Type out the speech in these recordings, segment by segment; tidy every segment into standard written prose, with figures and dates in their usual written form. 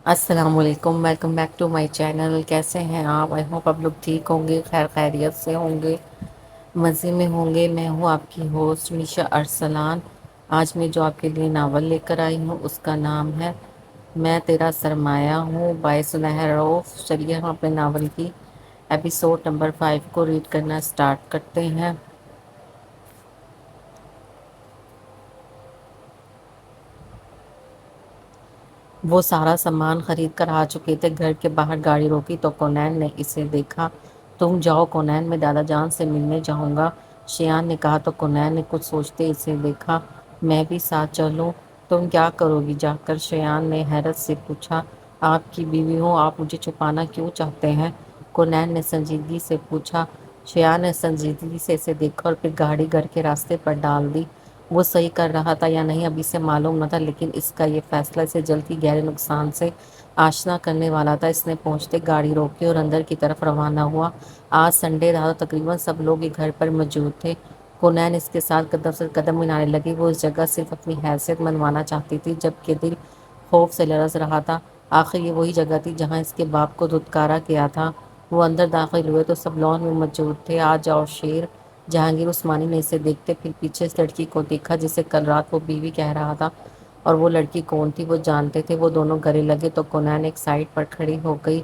السلام علیکم، welcome back to my channel. کیسے ہیں آپ؟ آئی ہوپ آپ لوگ ٹھیک ہوں گے، خیر خیریت سے ہوں گے، مزے میں ہوں گے۔ میں ہوں آپ کی ہوسٹ میشا ارسلان۔ آج میں جو آپ کے لیے ناول لے کر آئی ہوں اس کا نام ہے میں تیرا سرمایہ ہوں بائی سنیہا روف۔ چلیے ہم اپنے ناول کی ایپیسوڈ نمبر 5 کو ریڈ کرنا سٹارٹ کرتے ہیں۔ وہ سارا سامان خرید کر آ چکے تھے۔ گھر کے باہر گاڑی روکی تو کونین نے اسے دیکھا۔ تم جاؤ کونین، میں دادا جان سے ملنے جاؤں گا، شیان نے کہا تو کونین نے کچھ سوچتے اسے دیکھا۔ میں بھی ساتھ چلوں؟ تم کیا کرو گی جا کر؟ شیان نے حیرت سے پوچھا۔ آپ کی بیوی ہوں، آپ مجھے چھپانا کیوں چاہتے ہیں؟ کونین نے سنجیدگی سے پوچھا۔ شیان نے سنجیدگی سے اسے دیکھا اور پھر گاڑی گھر کے راستے پر ڈال دی۔ وہ صحیح کر رہا تھا یا نہیں ابھی سے معلوم نہ تھا، لیکن اس کا یہ فیصلہ اسے جلد ہی گہرے نقصان سے آشنا کرنے والا تھا۔ اس نے پہنچتے گاڑی روکی اور اندر کی طرف روانہ ہوا۔ آج سنڈے تھا تو تقریباً سب لوگ ہی گھر پر موجود تھے۔ کونین اس کے ساتھ قدم سے قدم ملانے لگی۔ وہ اس جگہ صرف اپنی حیثیت منوانا چاہتی تھی، جبکہ دل خوف سے لرز رہا تھا۔ آخر یہ وہی جگہ تھی جہاں اس کے باپ کو دھتکارا گیا تھا۔ وہ اندر داخل ہوئے تو سب لان میں موجود تھے۔ آ جاؤ شیر، جہانگیر عثمانی نے اسے دیکھتے پھر پیچھے اس لڑکی کو دیکھا جسے کل رات وہ بیوی کہہ رہا تھا، اور وہ لڑکی کون تھی وہ جانتے تھے۔ وہ دونوں گلے لگے تو کونین ایک سائڈ پر کھڑی ہو گئی۔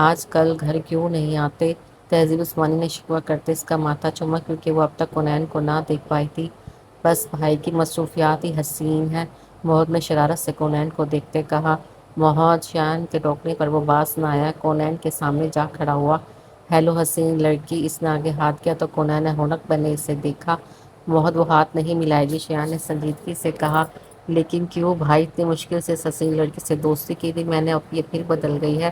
آج کل گھر کیوں نہیں آتے؟ تہذیب عثمانی نے شکوہ کرتے اس کا ماتھا چوما، کیونکہ وہ اب تک کونین کو نہ دیکھ پائی تھی۔ بس بھائی کی مصروفیات ہی حسین ہیں، محمد نے شرارت سے کونین کو دیکھتے کہا۔ محمد شیان کے ٹوکنے پر وہ باز نہ آیا، کونین کے سامنے جا کھڑا ہوا۔ ہیلو حسین لڑکی، اس نے آگے ہاتھ کیا تو کونین نے ہونک بنے اسے دیکھا۔ محمد وہ ہاتھ نہیں ملائے گی، شیان نے سنجیدگی سے کہا۔ لیکن کیوں بھائی؟ اتنی مشکل سے اس حسین لڑکی سے دوستی کی تھی میں نے، اب یہ پھر بدل گئی ہے؟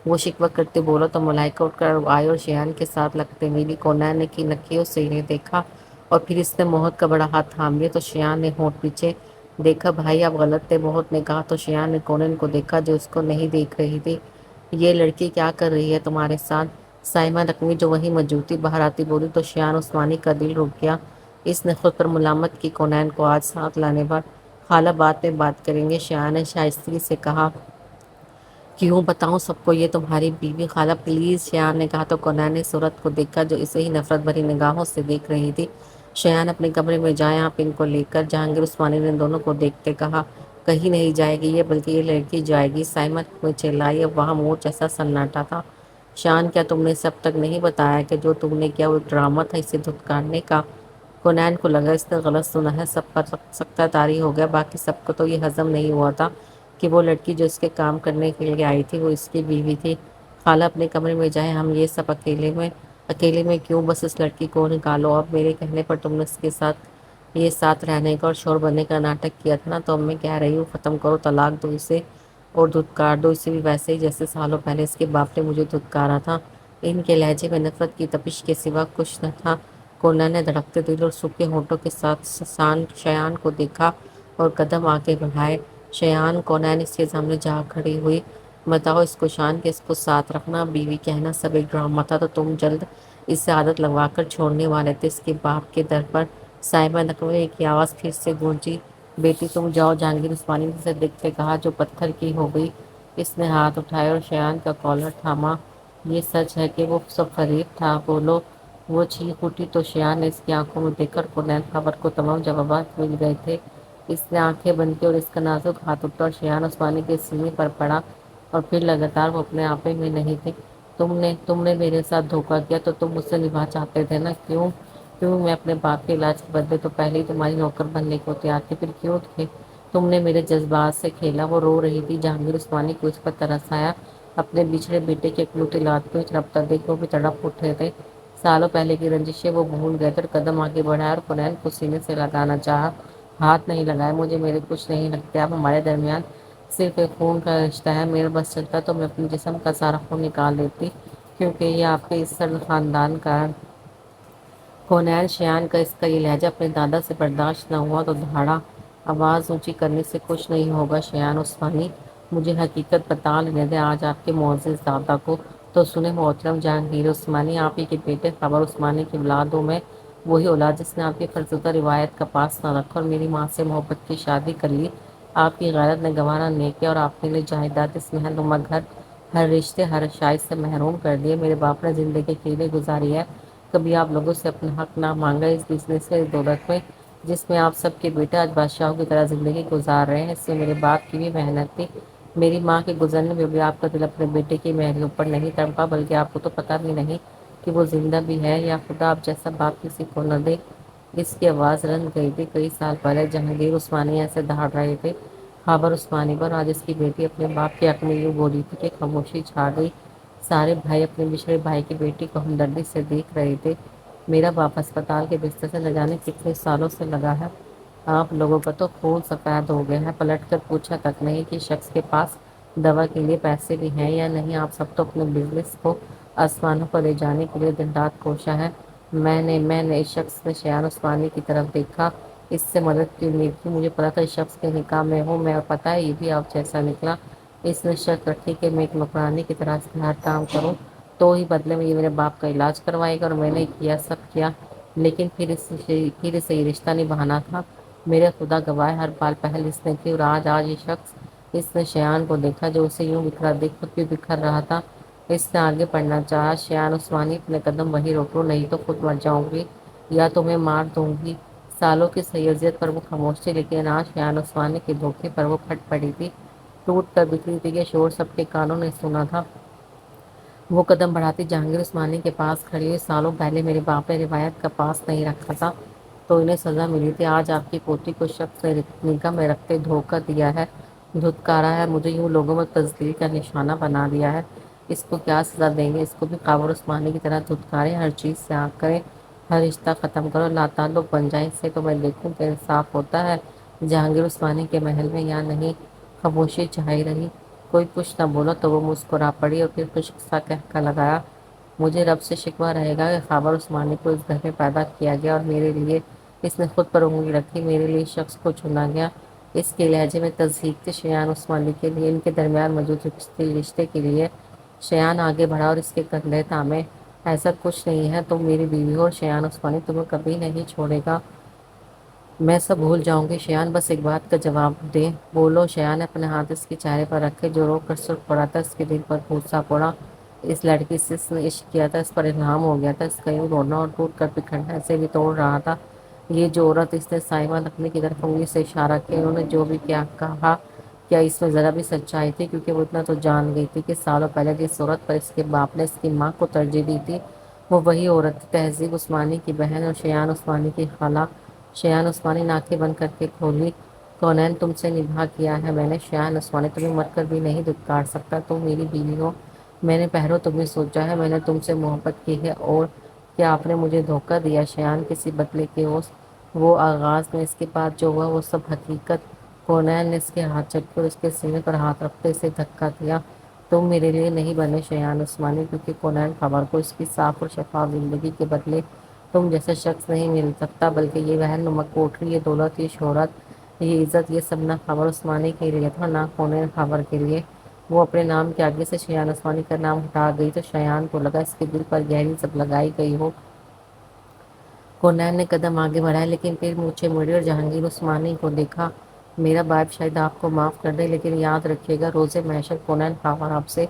وہ شکوہ کرتے بولا تو ملائکہ اٹھ کر آئی اور شیان کے ساتھ لگتے ملی۔ کونین نے کی نکیوں سے انہیں دیکھا اور پھر اس نے محمد کا بڑا ہاتھ تھام لیا تو شیان نے ہونٹ پیچھے دیکھا۔ بھائی آپ غلط تھے، محمد نے کہا تو شیان نے کونین کو دیکھا جو اس کو نہیں دیکھ رہی تھی۔ یہ لڑکی کیا کر رہی ہے تمہارے ساتھ؟ سائمہ نقوی جو وہیں موجود تھی باہر آتی بولی تو شیان عثمانی کا دل رک گیا۔ اس نے خود پر ملامت کی کونین کو آج ساتھ لانے پر۔ خالہ بعد میں بات کریں گے، شیان نے شائستگی سے کہا۔ کیوں بتاؤں سب کو یہ تمہاری بیوی؟ خالہ پلیز، شیان نے کہا تو کونین نے صورت کو دیکھا جو اسے ہی نفرت بھری نگاہوں سے دیکھ رہی تھی۔ شیان اپنے کمرے میں جائیں آپ ان کو لے کر، جہانگیر عثمانی نے دونوں کو دیکھتے کہا۔ کہیں نہیں جائے گی یہ، بلکہ یہ لڑکی جائے گی، سائمہ میں چلائی۔ اب وہاں مور جیسا سناٹا تھا۔ شان کیا تم نے اسے اب تک نہیں بتایا کہ جو تم نے کیا وہ ایک ڈرامہ تھا اسے دھتکارنے کا؟ کونین کو لگا اس نے غلط سنا ہے، سب پر سکتہ طاری ہو گیا۔ باقی سب کو تو یہ ہضم نہیں ہوا تھا کہ وہ لڑکی جو اس کے کام کرنے کے لیے آئی تھی وہ اس کی بیوی تھی۔ خالہ اپنے کمرے میں جائیں، ہم یہ سب اکیلے میں کیوں؟ بس اس لڑکی کو نکالو۔ اب میرے کہنے پر تم نے اس کے ساتھ یہ ساتھ رہنے کا اور شوہر بننے کا ناٹک کیا تھا نا، تو اب میں کہہ رہی ہوں ختم کرو، طلاق دو اسے اور دھتکار دو اسے بھی ویسے ہی جیسے سالوں پہلے اس کے باپ نے مجھے دھتکارا تھا۔ ان کے لہجے میں نفرت کی تپش کے سوا کچھ نہ تھا۔ کونین نے دھڑکتے دل اور سوکھے ہونٹوں کے ساتھ شیان کو دیکھا اور قدم آگے بڑھائے۔ شیان، کونین اس کے سامنے جا کھڑی ہوئی۔ بتاؤ اس کو شان کے اس کو ساتھ رکھنا، بیوی کہنا سب ایک ڈرامہ تھا تو تم جلد اس سے عادت لگوا کر چھوڑنے والے تھے اس کے باپ کے در پر۔ سائمہ نقوی کی آواز پھر سے گونجی۔ بیٹی تم جاؤ، جہانگیر عثمانی نے اسے دیکھتے کہا جو پتھر کی ہو گئی۔ اس نے ہاتھ اٹھائے اور شیان کا کالر تھاما۔ یہ سچ ہے کہ وہ سب فریب تھا؟ بولو۔ وہ چیخ اٹھی تو شیان نے اس کی آنکھوں میں دیکھ کر کونین خبر کو تمام جوابات مل گئے تھے۔ اس نے آنکھیں بند کی اور اس کا نازک ہاتھ اٹھا اور شیان عثمانی کے سینے پر پڑا اور پھر لگاتار وہ اپنے آپے میں نہیں تھے۔ تم نے میرے ساتھ دھوکہ کیا تو تم مجھ سے نبھا چاہتے تھے نا؟ کیوں میں اپنے باپ کے علاج کے بدلے تو پہلے ہی تمہاری نوکر بننے کو تیار تھی، پھر کیوں تھے؟ تم نے میرے جذبات سے کھیلا۔ وہ رو رہی تھی۔ جہانگیر عثمانی کو اس پر ترس آیا۔ اپنے بچھڑے بیٹے کے اکلوتے لات کو ایک ربطہ دیکھ وہ بھی تڑپ اٹھے تھے۔ سالوں پہلے کی رنجشیں وہ بھول گئے تھے اور قدم آگے بڑھایا اور کونین کو سینے سے لگانا چاہا۔ ہاتھ نہیں لگائے، مجھے میرے کچھ نہیں لگتے، اب ہمارے درمیان صرف ایک خون کا رشتہ ہے۔ میرا بس چلتا تو میں اپنے جسم کا سارا خون نکال دیتی، کیونکہ یہ آپ کے اس سرد خاندان کا ہے۔ کونین، شیان کا اس کا یہ لہجہ اپنے دادا سے برداشت نہ ہوا تو دھاڑا۔ آواز اونچی کرنے سے کچھ نہیں ہوگا شیان عثمانی، مجھے حقیقت بتا لینے دیں آج آپ کے معزز دادا کو تو سنیں محترم جہانگیر عثمانی، آپ ہی کے بیٹے خبر عثمانی کی اولاد ہوں میں، وہی اولاد جس نے آپ کی فرزدہ روایت کا پاس نہ رکھا اور میری ماں سے محبت کی شادی کر لی۔ آپ کی غیرت نے گوارا نہیں کیا اور آپ نے جائیداد اس محل نما گھر ہر رشتے ہر شائز سے محروم کر دیے۔ میرے باپ نے زندگی اکیلے گزاری ہے، کبھی آپ لوگوں سے اپنا حق نہ مانگا اس بزنس میں، اس دولت میں جس میں آپ سب کے بیٹے آج بادشاہوں کی طرح زندگی گزار رہے ہیں۔ اس سے میرے باپ کی بھی محنت تھی۔ میری ماں کے گزرنے میں بھی آپ کا دل اپنے بیٹے کی مہریوں پر نہیں تڑپا، بلکہ آپ کو تو پتہ بھی نہیں کہ وہ زندہ بھی ہے، یا خدا آپ جیسا باپ کسی کو نہ دے۔ اس کی آواز رن گئی تھی۔ کئی سال پہلے جہانگیر عثمانی ایسے دہاڑ رہے تھے خابر عثمانی پر، آج اس کی بیٹی اپنے باپ کے حق میں یوں بولی تھی کہ خاموشی چھا گئی۔ سارے بھائی اپنے بچھڑے بھائی کی بیٹی کو ہمدردی سے دیکھ رہے تھے۔ میرا باپ اسپتال کے بستر سے نہ جانے کتنے سالوں سے لگا ہے۔ آپ لوگوں کا تو خون سفید ہو گیا ہے۔ پلٹ کر پوچھا تک نہیں کہ شخص کے پاس دوا کے لیے پیسے بھی ہیں یا نہیں۔ آپ سب تو اپنے بزنس کو آسمانوں پر لے جانے کے لیے دن رات کوشاں ہے۔ میں نے اس شخص نے شایان عثمانی کی طرف دیکھا۔ اس سے مدد کی امید تھی، مجھے پتا تھا اس شخص کے نکاح میں ہوں میں، اور پتہ ہے یہ بھی آپ جیسا نکلا۔ اس نے شرط رکھی کہ میں ایک نوکرانی کی طرح اس کے ہر کام کروں، تو ہی بدلے میں یہ میرے باپ کا علاج کروائے گا، اور میں نے کیا، سب کیا، لیکن پھر اسے یہ رشتہ نبھانا تھا۔ میرے خدا گواہ ہے، ہر بال پہل اس نے کی، اور آج یہ شخص۔ اس نے شایان کو دیکھا جو اسے یوں بکھرا دیکھ خود بھی بکھر رہا تھا۔ اس نے آگے بڑھنا چاہا۔ شایان عثمانی اپنے قدم وہیں روک لو، نہیں تو خود مر جاؤں گی یا تمہیں مار دوں گی۔ سالوں کی سیاست پر وہ خاموش تھی، لیکن آج شایان عثمانی کے دھوکے پر وہ پھٹ پڑی تھی، ٹوٹ کر بکھری تھی۔ یہ شور سب کے کانوں نے سنا تھا۔ وہ قدم بڑھاتی جہانگیر عثمانی کے پاس کھڑی ہوئی۔ سالوں پہلے میرے باپ نے روایت کا پاس نہیں رکھا تھا تو انہیں سزا ملی تھی۔ آج آپ کی پوتی کو شخص نے نگاہ میں رکھتے دھوکہ دیا ہے، دھتکارا ہے، مجھے یوں لوگوں میں تذلیل کا نشانہ بنا دیا ہے۔ اس کو کیا سزا دیں گے؟ اس کو بھی خاور عثمانی کی طرح دھتکاریں، ہر چیز سے آگ کریں، ہر رشتہ ختم کرو، لاتعلق بن جائیں، اس سے تو میں دیکھوں کہ انصاف ہوتا ہے جہانگیر عثمانی کے محل میں یا نہیں۔ خاموشی چھائی رہی، کوئی کچھ نہ بولا تو وہ مسکرا پڑی اور پھر خشک سا کہکا لگایا، مجھے رب سے شکوہ رہے گا کہ خاور عثمانی کو اس گھر میں پیدا کیا گیا اور میرے لیے اس نے خود پر انگلی رکھی، میرے لیے اس شخص کو چنا گیا۔ اس کے لہجے میں تصدیق تھی، شایان عثمانی کے لیے، ان کے درمیان موجود رشتے کے لیے۔ شایان آگے بڑھا اور اس کے کندھے تھامے، ایسا کچھ نہیں ہے، تم میری بیوی ہو اور شایان عثمانی تمہیں کبھی نہیں چھوڑے گا۔ میں سب بھول جاؤں گی شایان، بس ایک بات کا جواب دے۔ بولو۔ شایان نے اپنے ہاتھ اس کے چہرے پر رکھے جو رو کر سرخ پڑا تھا، اس کے دل پر پھوسا پڑا۔ اس لڑکی سے اس نے عشق کیا تھا، اس پر الہام ہو گیا تھا، اس کا یوں رونا اور ٹوٹ کر بکھرنا اسے بھی توڑ رہا تھا۔ یہ جو عورت، اس نے سائمہ نقوی کی طرف انگلی سے اشارہ کیا، انہوں نے جو بھی کیا کہا، کیا اس میں ذرا بھی سچائی تھی؟ کیونکہ وہ اتنا تو جان گئی تھی کہ سالوں پہلے جس عورت پر اس کے باپ نے اس کی ماں کو ترجیح دی تھی، وہ وہی عورت تھی، تہذیب عثمانی کی بہن اور شایان عثمانی کی خالہ۔ شایان عثمانی نے آنکھیں بند کر کے کھولی، کونین تم سے نباہ کیا ہے میں نے شایان عثمانی، تمہیں مر کر بھی نہیں دھتکار سکتا، تم میری بیوی ہو، میں نے پہرو تمہیں سوچا ہے، میں نے تم سے محبت کی ہے، اور کیا آپ نے مجھے دھوکہ دیا شایان؟ کسی بدلے کے وہ آغاز میں، اس کے بعد جو ہوا وہ سب حقیقت۔ کونین نے اس کے ہاتھ جھپکے اور اس کے سینے پر ہاتھ رکھتے اسے دھکا دیا، تم میرے لیے نہیں بنے شایان عثمانی، کیونکہ کونین خبر کو اس کی صاف اور شفاف زندگی کے بدلے تم جیسا شخص نہیں مل سکتا، بلکہ یہ بہن نما کوٹری، یہ دولت، یہ شہرت، یہ عزت، یہ سب نہ خاور عثمانی کے لیے تھا نہ کونین خاور کے لیے۔ وہ اپنے نام کے آگے سے شایان عثمانی کا نام ہٹا گئی تو شایان کو لگا اس کے دل پر گہری زب لگائی گئی ہو۔ کونین نے قدم آگے بڑھائے، لیکن پھر پیچھے مڑی اور جہانگیر عثمانی کو دیکھا۔ میرا باپ شاید آپ کو معاف کر دے، لیکن یاد رکھیے گا روز محشر کونین خاور آپ سے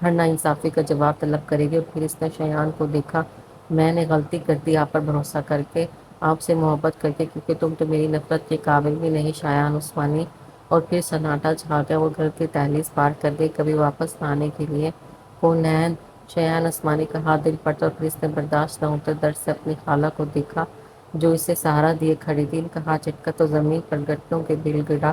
ہر ناانصافی کا جواب طلب کرے گی۔ اور پھر اس نے شایان کو دیکھا، میں نے غلطی کر دی آپ پر بھروسہ کر کے، آپ سے محبت کر کے، کیونکہ تم تو میری نفرت کے قابل بھی نہیں شایان عثمانی۔ اور پھر سناٹا چھا گیا، وہ گھر کی دہلیز پار کر گئی، کبھی واپس نہ آنے کے لیے۔ کونین، شایان عثمانی کا ہاتھ دل پر تھا، اور پھر اس نے برداشت نہ ہوتے درد سے اپنی خالہ کو دیکھا جو اسے سہارا دیے کھڑی تھی۔ ان کا ہاتھ جھٹکا تو زمین پر گھٹنوں کے بل گرا۔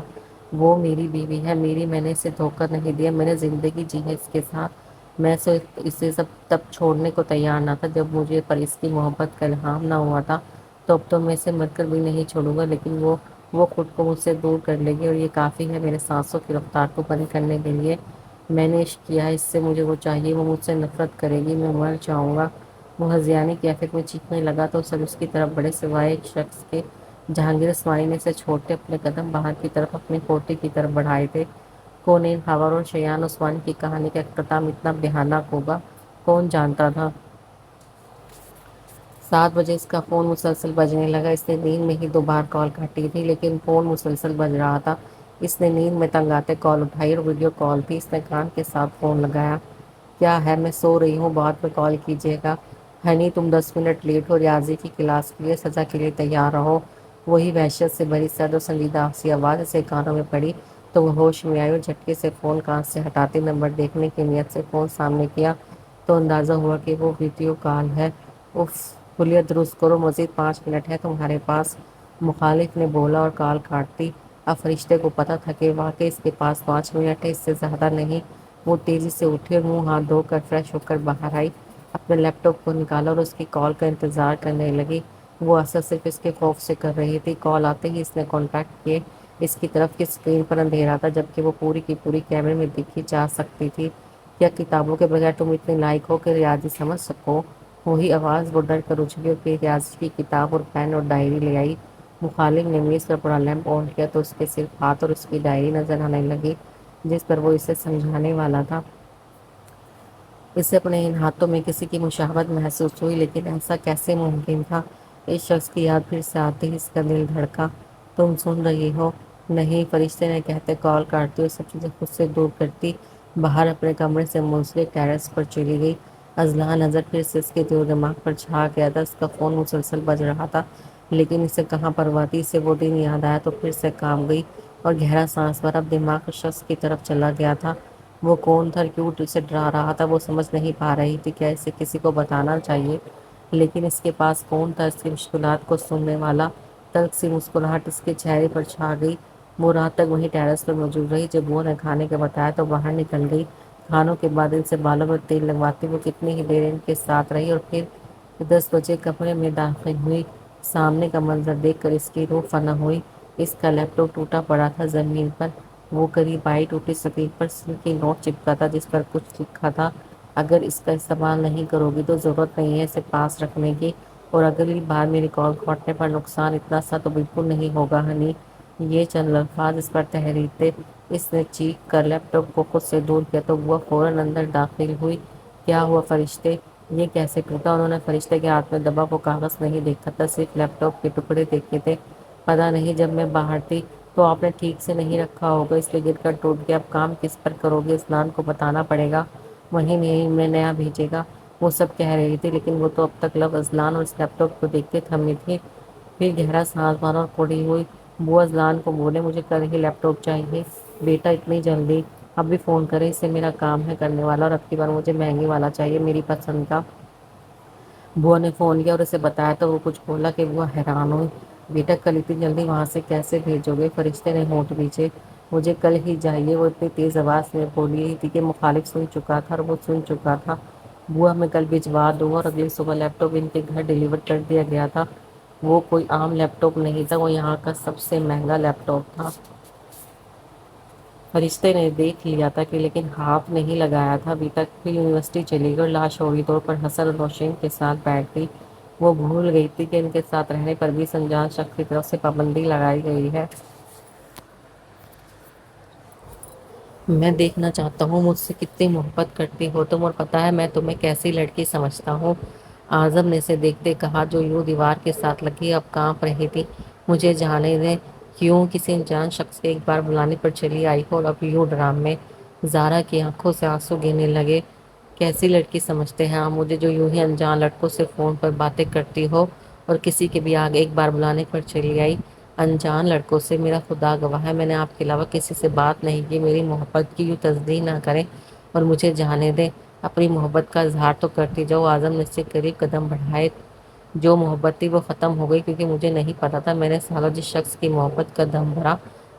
وہ میری بیوی ہے، میری، میں نے اسے دھوکہ نہیں دیا، میں نے زندگی جی ہے اس کے ساتھ، میں اسے سب تب چھوڑنے کو تیار نہ تھا جب مجھے پر اس کی محبت کا الہام نہ ہوا تھا، تو اب تو میں اسے مر کر بھی نہیں چھوڑوں گا، لیکن وہ خود کو مجھ سے دور کر لے گی، اور یہ کافی ہے میرے سانسوں کی رفتار کو بند کرنے کے لیے۔ میں نے عشق کیا ہے، اس سے مجھے وہ چاہیے، وہ مجھ سے نفرت کرے گی، میں مر جاؤں گا۔ وہ ہذیانی کی آفت میں چیخنے لگا تو سب اس کی طرف بڑھے سوائے ایک شخص کے۔ جہانگیر عثمانی نے اسے چھوڑتے اپنے قدم باہر کی طرف اپنی کوٹھی کی طرف بڑھائے تھے۔ کونین خاور اور شایان عثمانی کی کہانی کا اختتام اتنا بھیانک ہوگا، کون جانتا تھا؟ 7 بجے اس کا فون مسلسل بجنے لگا۔ اس نے نیند میں ہی 2 بار کال کاٹی تھی، لیکن فون مسلسل بج رہا تھا۔ اس نے نیند میں تنگ آتے کال اٹھائی اور ویڈیو کال تھی۔ اس نے کان کے ساتھ فون لگایا۔ کیا ہے؟ میں سو رہی ہوں، بعد میں کال کیجیے گا۔ ہنی تم 10 منٹ لیٹ ہو، ریاضی کی کلاس کے لیے، سزا کے لیے تیار رہو۔ وہی وحشت سے بھری سرد و سنجیدہ سی آواز اسے کانوں میں پڑی تو وہ ہوش میں آئی اور جھٹکے سے فون کان سے ہٹاتے نمبر دیکھنے کی نیت سے فون سامنے کیا تو اندازہ ہوا کہ وہ ویڈیو کال ہے۔ اف، خلیت درست کرو، مزید 5 منٹ ہے تمہارے پاس، مخالف نے بولا اور کال کاٹ دی۔ اب فرشتے کو پتا تھا کہ واقعی اس کے پاس 5 منٹ ہے، اس سے زیادہ نہیں۔ وہ تیزی سے اٹھی اور منہ ہاتھ دھو کر فریش ہو کر باہر آئی، اپنے لیپ ٹاپ کو نکالا اور اس کی کال کا انتظار کرنے لگی۔ وہ اثر صرف اس کے خوف سے کر رہی تھی۔ کال آتے ہی اس نے کانٹیکٹ کیے۔ اس کی طرف کی اسکرین پر اندھیرا تھا جبکہ وہ پوری کی پوری کیمرے میں دیکھی جا سکتی تھی۔ کیا کتابوں کے بغیر تم اتنے لائق ہو کہ ریاضی سمجھ سکو؟ وہی آواز۔ وہ ڈر کر اچھلی اور پھر ریاضی کی کتاب اور پین اور ڈائری لے آئی۔ مخالف نے میز پر پڑا لیمپ آن کیا تو اس کے صرف ہاتھ اور اس کی ڈائری نظر آنے لگی جس پر وہ اسے سمجھانے والا تھا۔ اسے اپنے ان ہاتھوں میں کسی کی مشابہت محسوس ہوئی، لیکن ایسا کیسے ممکن تھا؟ اس شخص کی یاد پھر سے آتے ہی اس کا دل دھڑکا۔ تم سن رہی ہو؟ نہیں، فرشتے نے کہتے کال کاٹتی اور سب چیزیں خود سے دور کرتی باہر اپنے کمرے سے منسلک ٹیرس پر چلی گئی۔ اضلاع نظر پھر سے اس کے دل و دماغ پر چھا گیا تھا۔ اس کا فون مسلسل بج رہا تھا لیکن اسے کہاں پرواہ تھی۔ اسے وہ دن یاد آیا تو پھر سے کانپ گئی اور گہرا سانس بھرا۔ اب دماغ اس شخص کی طرف چلا گیا تھا۔ وہ کون تھا؟ کیوں اسے ڈرا رہا تھا؟ وہ سمجھ نہیں پا رہی تھی۔ کیا اسے کسی کو بتانا چاہیے؟ لیکن اس کے پاس کون تھا اس کی مشکلات کو سننے والا؟ تلخ سی مسکراہٹ اس کے چہرے پر چھا گئی۔ وہ رات تک وہیں ٹیرس پر موجود رہی۔ جب وہ نے کھانے کا بتایا تو باہر نکل گئی۔ کھانوں کے بعد ان سے بالوں میں تیل لگواتی وہ کتنی ہی دیر ان کے ساتھ رہی اور پھر 10 بجے کمرے میں داخل ہوئی۔ سامنے کا منظر دیکھ کر اس کی روح فنا ہوئی۔ اس کا لیپ ٹاپ ٹوٹا پڑا تھا زمین پر۔ وہ قریب آئی، ٹوٹی اسکرین پر سلکی نوٹ چپکا تھا جس پر کچھ لکھا تھا، اگر اس کا استعمال نہیں کرو گی تو ضرورت نہیں ہے اسے پاس رکھنے کی، اور اگلی بار میری کال کاٹنے پر نقصان اتنا سا تو بالکل نہیں ہوگا ہنی۔ یہ چند الفاظ اس پر تحریر تھے۔ اس نے چیخ کر لیپ ٹاپ کو خود سے دور کیا تو وہ فوراً اندر داخل ہوئی۔ کیا ہوا فرشتے؟ یہ کیسے ٹوٹا؟ انہوں نے فرشتے کے ہاتھ میں دبا وہ کاغذ نہیں دیکھا تھا، صرف لیپ ٹاپ کے ٹکڑے دیکھے تھے۔ پتہ نہیں، جب میں باہر تھی تو آپ نے ٹھیک سے نہیں رکھا ہوگا اس لیے گر کر ٹوٹ گیا۔ اب کام کس پر کرو گے؟ اذلان کو بتانا پڑے گا، وہیں نہیں میں نیا بھیجے گا، وہ سب کہہ رہی تھی لیکن وہ تو اب تک لفظ اذلان اور اس لیپ ٹاپ کو دیکھتے تھمی تھی۔ پھر گہرا سانس بھرا اور کھڑی ہوئی۔ وہ اذلان کو بولے مجھے کل ہی لیپ ٹاپ چاہیے۔ بیٹا اتنی جلدی؟ اب بھی فون کرے، اس سے میرا کام ہے کرنے والا، اور اب کی بار مجھے مہنگی والا چاہیے، میری پسند کا۔ بوا نے فون کیا اور اسے بتایا تو وہ کچھ بولا کہ بوا حیران ہوئی۔ بیٹا کل اتنی جلدی وہاں سے کیسے بھیجو گے؟ فرشتے نے ہونٹ بھیجے۔ مجھے کل ہی چاہیے، وہ اتنی تیز آواز میں بول رہی تھی کہ مخالف سن چکا تھا اور وہ سن چکا تھا۔ بوا میں کل بھجوا دوں گا، اور اگلی صبح لیپ ٹاپ ان کے گھر ڈیلیور کر دیا گیا تھا۔ وہ کوئی عام لیپ ٹاپ نہیں تھا، وہ یہاں کا سب سے مہنگا لیپ ٹاپ تھا۔ فرشتے نے دیکھ لیا تھا کہ لیکن ہاتھ نہیں لگایا تھا ابھی تک۔ پھر یونیورسٹی چلی گئی اور لاشعوری طور پر حسن اور روشن کے ساتھ بیٹھ گئی۔ وہ بھول گئی تھی کہ ان کے ساتھ رہنے پر بھی اس انجان شخص کی طرف سے پابندی لگائی گئی ہے۔ میں دیکھنا چاہتا ہوں مجھ سے کتنی محبت کرتی ہو تم، اور پتہ ہے میں تمہیں کیسی لڑکی سمجھتا ہوں۔ اعظم نے اسے دیکھتے کہا جو یوں دیوار کے ساتھ لگی اب کانپ رہی تھی۔ مجھے جانے دیں۔ کیوں؟ کسی انجان شخص کے ایک بار بلانے پر چلی آئی ہو اور اب یوں ڈرامے؟ زارا کی آنکھوں سے آنسو گرنے لگے۔ کیسی لڑکی سمجھتے ہیں آپ مجھے جو یوں ہی انجان لڑکوں سے فون پر باتیں کرتی ہو اور کسی کے بھی آگے ایک بار بلانے پر چلی آئی؟ انجان لڑکوں سے؟ میرا خدا گواہ ہے میں نے آپ کے علاوہ کسی سے بات نہیں کی۔ میری محبت کی یوں تصدیق نہ کریں اور مجھے جانے دیں۔ اپنی محبت کا اظہار تو کرتی جاؤ۔ اعظم نے اس سے قریب قدم بڑھائے۔ جو محبت تھی وہ ختم ہو گئی کیونکہ مجھے نہیں پتا تھا میں نے سالوں جس شخص کی محبت کا دم بھرا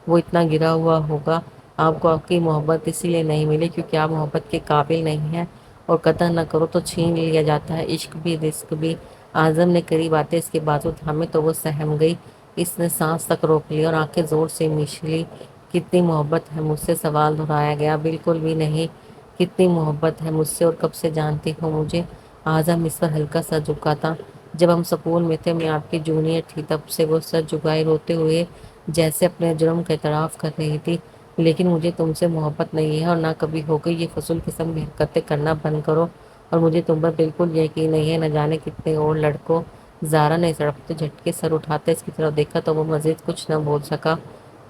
وہ اتنا گرا ہوا ہوگا۔ آپ کو آپ کی محبت اسی لیے نہیں ملی کیونکہ آپ محبت کے قابل نہیں ہیں، اور قدر نہ کرو تو چھین لیا جاتا ہے عشق بھی رزق بھی۔ اعظم نے قریب آتے اس کے بازو تھامے تو وہ سہم گئی۔ اس نے سانس تک روک لی اور آنکھیں زور سے مچ لی۔ کتنی محبت ہے مجھ سے؟ سوال دہرایا گیا۔ بالکل بھی نہیں۔ کتنی محبت ہے مجھ سے اور کب سے جانتی ہو مجھے؟ اعظم اس پر ہلکا سا جھکا تھا۔ جب ہم سکول میں تھے میں آپ کی جونیئر تھی تب سے۔ وہ سر جھکائے روتے ہوئے جیسے اپنے جرم کا اعتراف کر رہی تھی۔ لیکن مجھے تم سے محبت نہیں ہے اور نہ کبھی ہوگی۔ یہ فضول قسم کی حرکتیں کرنا بند کرو، اور مجھے تم پر بالکل یقین نہیں ہے نہ جانے کتنے اور لڑکوں۔ زارا نے سڑپتے جھٹکے سر اٹھاتے اس کی طرف دیکھا تو وہ مزید کچھ نہ بول سکا۔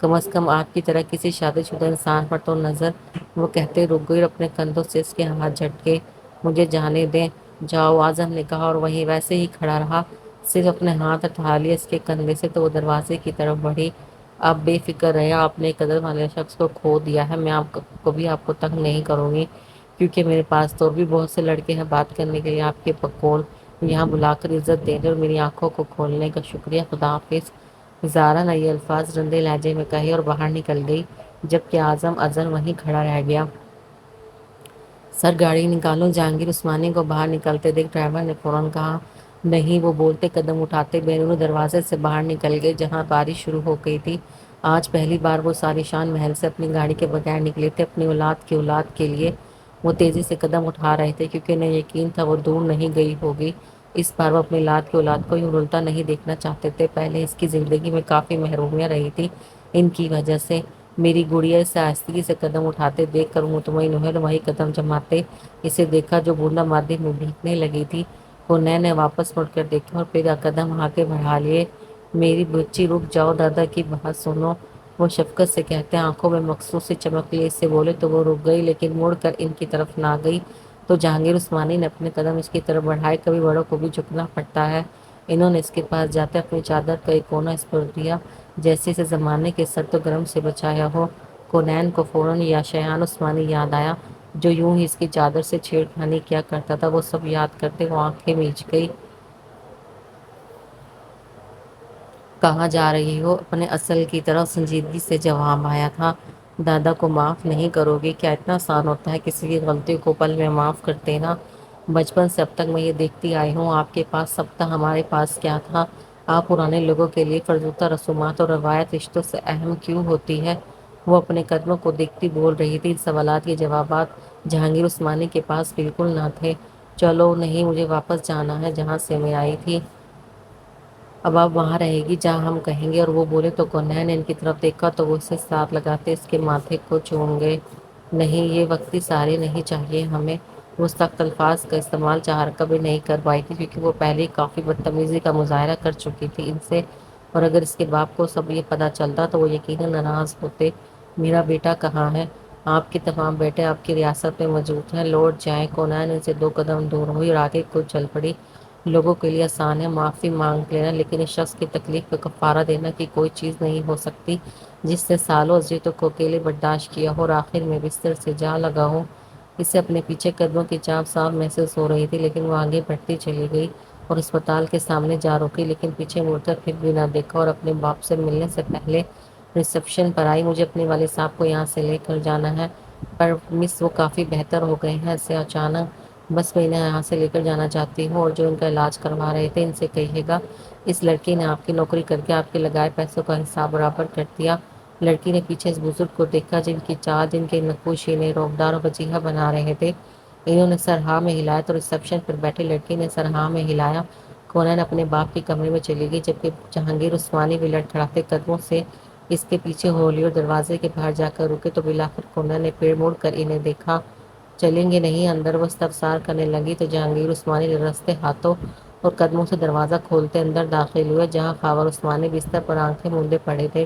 کم از کم آپ کی طرح کسی شادی شدہ انسان پر تو نظر۔ وہ کہتے رک گئی اور اپنے کندھوں سے اس کے ہاتھ جھٹکے۔ مجھے جانے دیں۔ جاؤ، اعظم نے کہا اور وہیں ویسے ہی کھڑا رہا۔ صرف اپنے ہاتھ اٹھا لیا اس کے کندھے سے تو وہ دروازے کی طرف بڑھی۔ آپ بے فکر رہے، آپ نے قدر والے شخص کو کھو دیا ہے۔ میں آپ کو بھی آپ کو تنگ نہیں کروں گی کیونکہ میرے پاس تو اور بھی بہت سے لڑکے ہیں بات کرنے کے لیے آپ کے بقول یہاں بلا کر عزت دینے اور میری آنکھوں کو کھولنے کا شکریہ۔ خدا حافظ۔ زارا نے یہ الفاظ رندے لہجے میں کہے اور باہر نکل گئی جبکہ اعظم اذن وہیں کھڑا رہ گیا۔ سر گاڑی نکالو، جہانگیر عثمانی کو باہر نکلتے دیکھ ڈرائیور نے فوراً کہا۔ نہیں، وہ بولتے قدم اٹھاتے بیرونی دروازے سے باہر نکل گئے جہاں بارش شروع ہو گئی تھی۔ آج پہلی بار وہ ساری شان محل سے اپنی گاڑی کے بغیر نکلے تھے اپنی اولاد کی اولاد کے لیے۔ وہ تیزی سے قدم اٹھا رہے تھے کیونکہ انہیں یقین تھا وہ دور نہیں گئی ہوگی۔ اس بار وہ اپنی اولاد کی اولاد کو یوں رلتا نہیں دیکھنا چاہتے تھے۔ پہلے اس کی زندگی میں کافی محرومیاں رہی تھی ان کی وجہ سے۔ میری گڑیا اسے آہستگی سے قدم اٹھاتے دیکھ کر مطمئن ہوئے اور وہی قدم جماتے اسے دیکھا جو بوندا باندی میں بھیگنے لگی تھی۔ کونین نے واپس مڑ کر دیکھا اور پھر قدم آگے بڑھا لیے۔ میری بچی رک جاؤ، دادا کی بات سنو، وہ شفقت سے کہتے آنکھوں میں مخصوص سی چمک لیے اس سے بولے تو وہ رک گئی لیکن مڑ کر ان کی طرف نہ گئی تو جہانگیر عثمانی نے اپنے قدم اس کی طرف بڑھائے۔ کبھی بڑوں کو بھی جھکنا پڑتا ہے۔ انہوں نے اس کے پاس جاتے اپنی چادر کا ایک کونا اس پر دیا جیسے اسے زمانے کے سرد و گرم سے بچایا ہو۔ کونین کو فوراً یا شایان عثمانی یاد آیا جو یوں ہی اس کی چادر سے چھیڑ خانی کیا کرتا تھا۔ وہ سب یاد کرتے وہ آنکھیں میچ گئی۔ کہاں جا رہی ہو؟ اپنے اصل کی طرح سنجیدگی سے جواب آیا تھا۔ دادا کو معاف نہیں کرو گی کیا؟ اتنا آسان ہوتا ہے کسی کی غلطی کو پل میں معاف کر دینا؟ بچپن سے اب تک میں یہ دیکھتی آئی ہوں آپ کے پاس سب تھا، ہمارے پاس کیا تھا؟ آپ پرانے لوگوں کے لیے فرضوتہ رسومات اور روایت رشتوں سے اہم کیوں ہوتی ہے؟ وہ اپنے قدموں کو دیکھتی بول رہی تھی۔ ان سوالات کے جوابات جہانگیر عثمانی کے پاس بالکل نہ تھے۔ چلو نہیں، مجھے واپس جانا ہے جہاں سے میں آئی تھی۔ اب آپ وہاں رہے گی جہاں ہم کہیں گے۔ اور وہ بولے تو کونین نے ان کی طرف دیکھا تو وہ اسے ساتھ لگاتے اس کے ماتھے کو چوم گئے۔ نہیں، یہ وقتی سارے نہیں چاہیے ہمیں۔ وہ سخت الفاظ کا استعمال چاہ کبھی نہیں کر پائی تھی کیونکہ وہ پہلے ہی کافی بدتمیزی کا مظاہرہ کر چکی تھی ان سے، اور اگر اس کے باپ کو سب یہ پتہ چلتا تو وہ یقیناً ناراض ہوتے۔ میرا بیٹا کہاں ہے؟ آپ کے تمام بیٹے آپ کی ریاست میں موجود ہیں، لوٹ جائیں۔ کونین ان سے 2 قدم دور ہوئی اور آگے کو چل پڑی۔ لوگوں کے لیے آسان ہے معافی مانگ لینا لیکن اس شخص کی تکلیف کا کفارہ دینا کی کوئی چیز نہیں ہو سکتی جس نے سالوں اذیتوں کو اکیلے برداشت کیا ہو اور آخر میں بستر سے جا لگا ہو۔ اسے اپنے پیچھے قدموں کی چاپ صاف محسوس ہو رہی تھی لیکن وہ آگے بڑھتی چلی گئی اور اسپتال کے سامنے جا رکی لیکن پیچھے مڑ کر پھر بھی نہ دیکھا اور اپنے باپ سے ملنے سے پہلے ریسیپشن پر آئی۔ مجھے اپنے والد صاحب کو یہاں سے لے کر جانا ہے۔ پر مس وہ کافی بہتر ہو گئے ہیں اسے اچانک، بس میں انہیں یہاں سے لے کر جانا چاہتی ہوں اور جو ان کا علاج کروا رہے تھے ان سے کہیے گا اس لڑکی نے آپ کی نوکری کر کے آپ کے لگائے پیسوں کا حساب برابر کر دیا۔ لڑکی نے پیچھے اس بزرگ کو دیکھا جن کی چال جن کے نقوش انہیں روبدار اور وجیحہ بنا رہے تھے۔ انہوں نے سر ہاں میں ہلایا تو ریسیپشن پر بیٹھی لڑکی نے سر ہاں میں ہلایا۔ کونین اپنے باپ کے کمرے میں چلی گئی جبکہ جہانگیر عثمانی بھی لڑکھڑاتے قدموں سے اس کے پیچھے ہو لی اور دروازے کے باہر جا کر رکے تو بالآخر کونین نے پھر مڑ کر انہیں دیکھا۔ چلیں گے نہیں اندر؟ وہ استفسار کرنے لگی تو جہانگیر عثمانی لرزتے ہاتھوں اور قدموں سے دروازہ کھولتے اندر داخل ہوئے جہاں خاور عثمانی بستر پر آنکھیں مونڈے پڑے تھے۔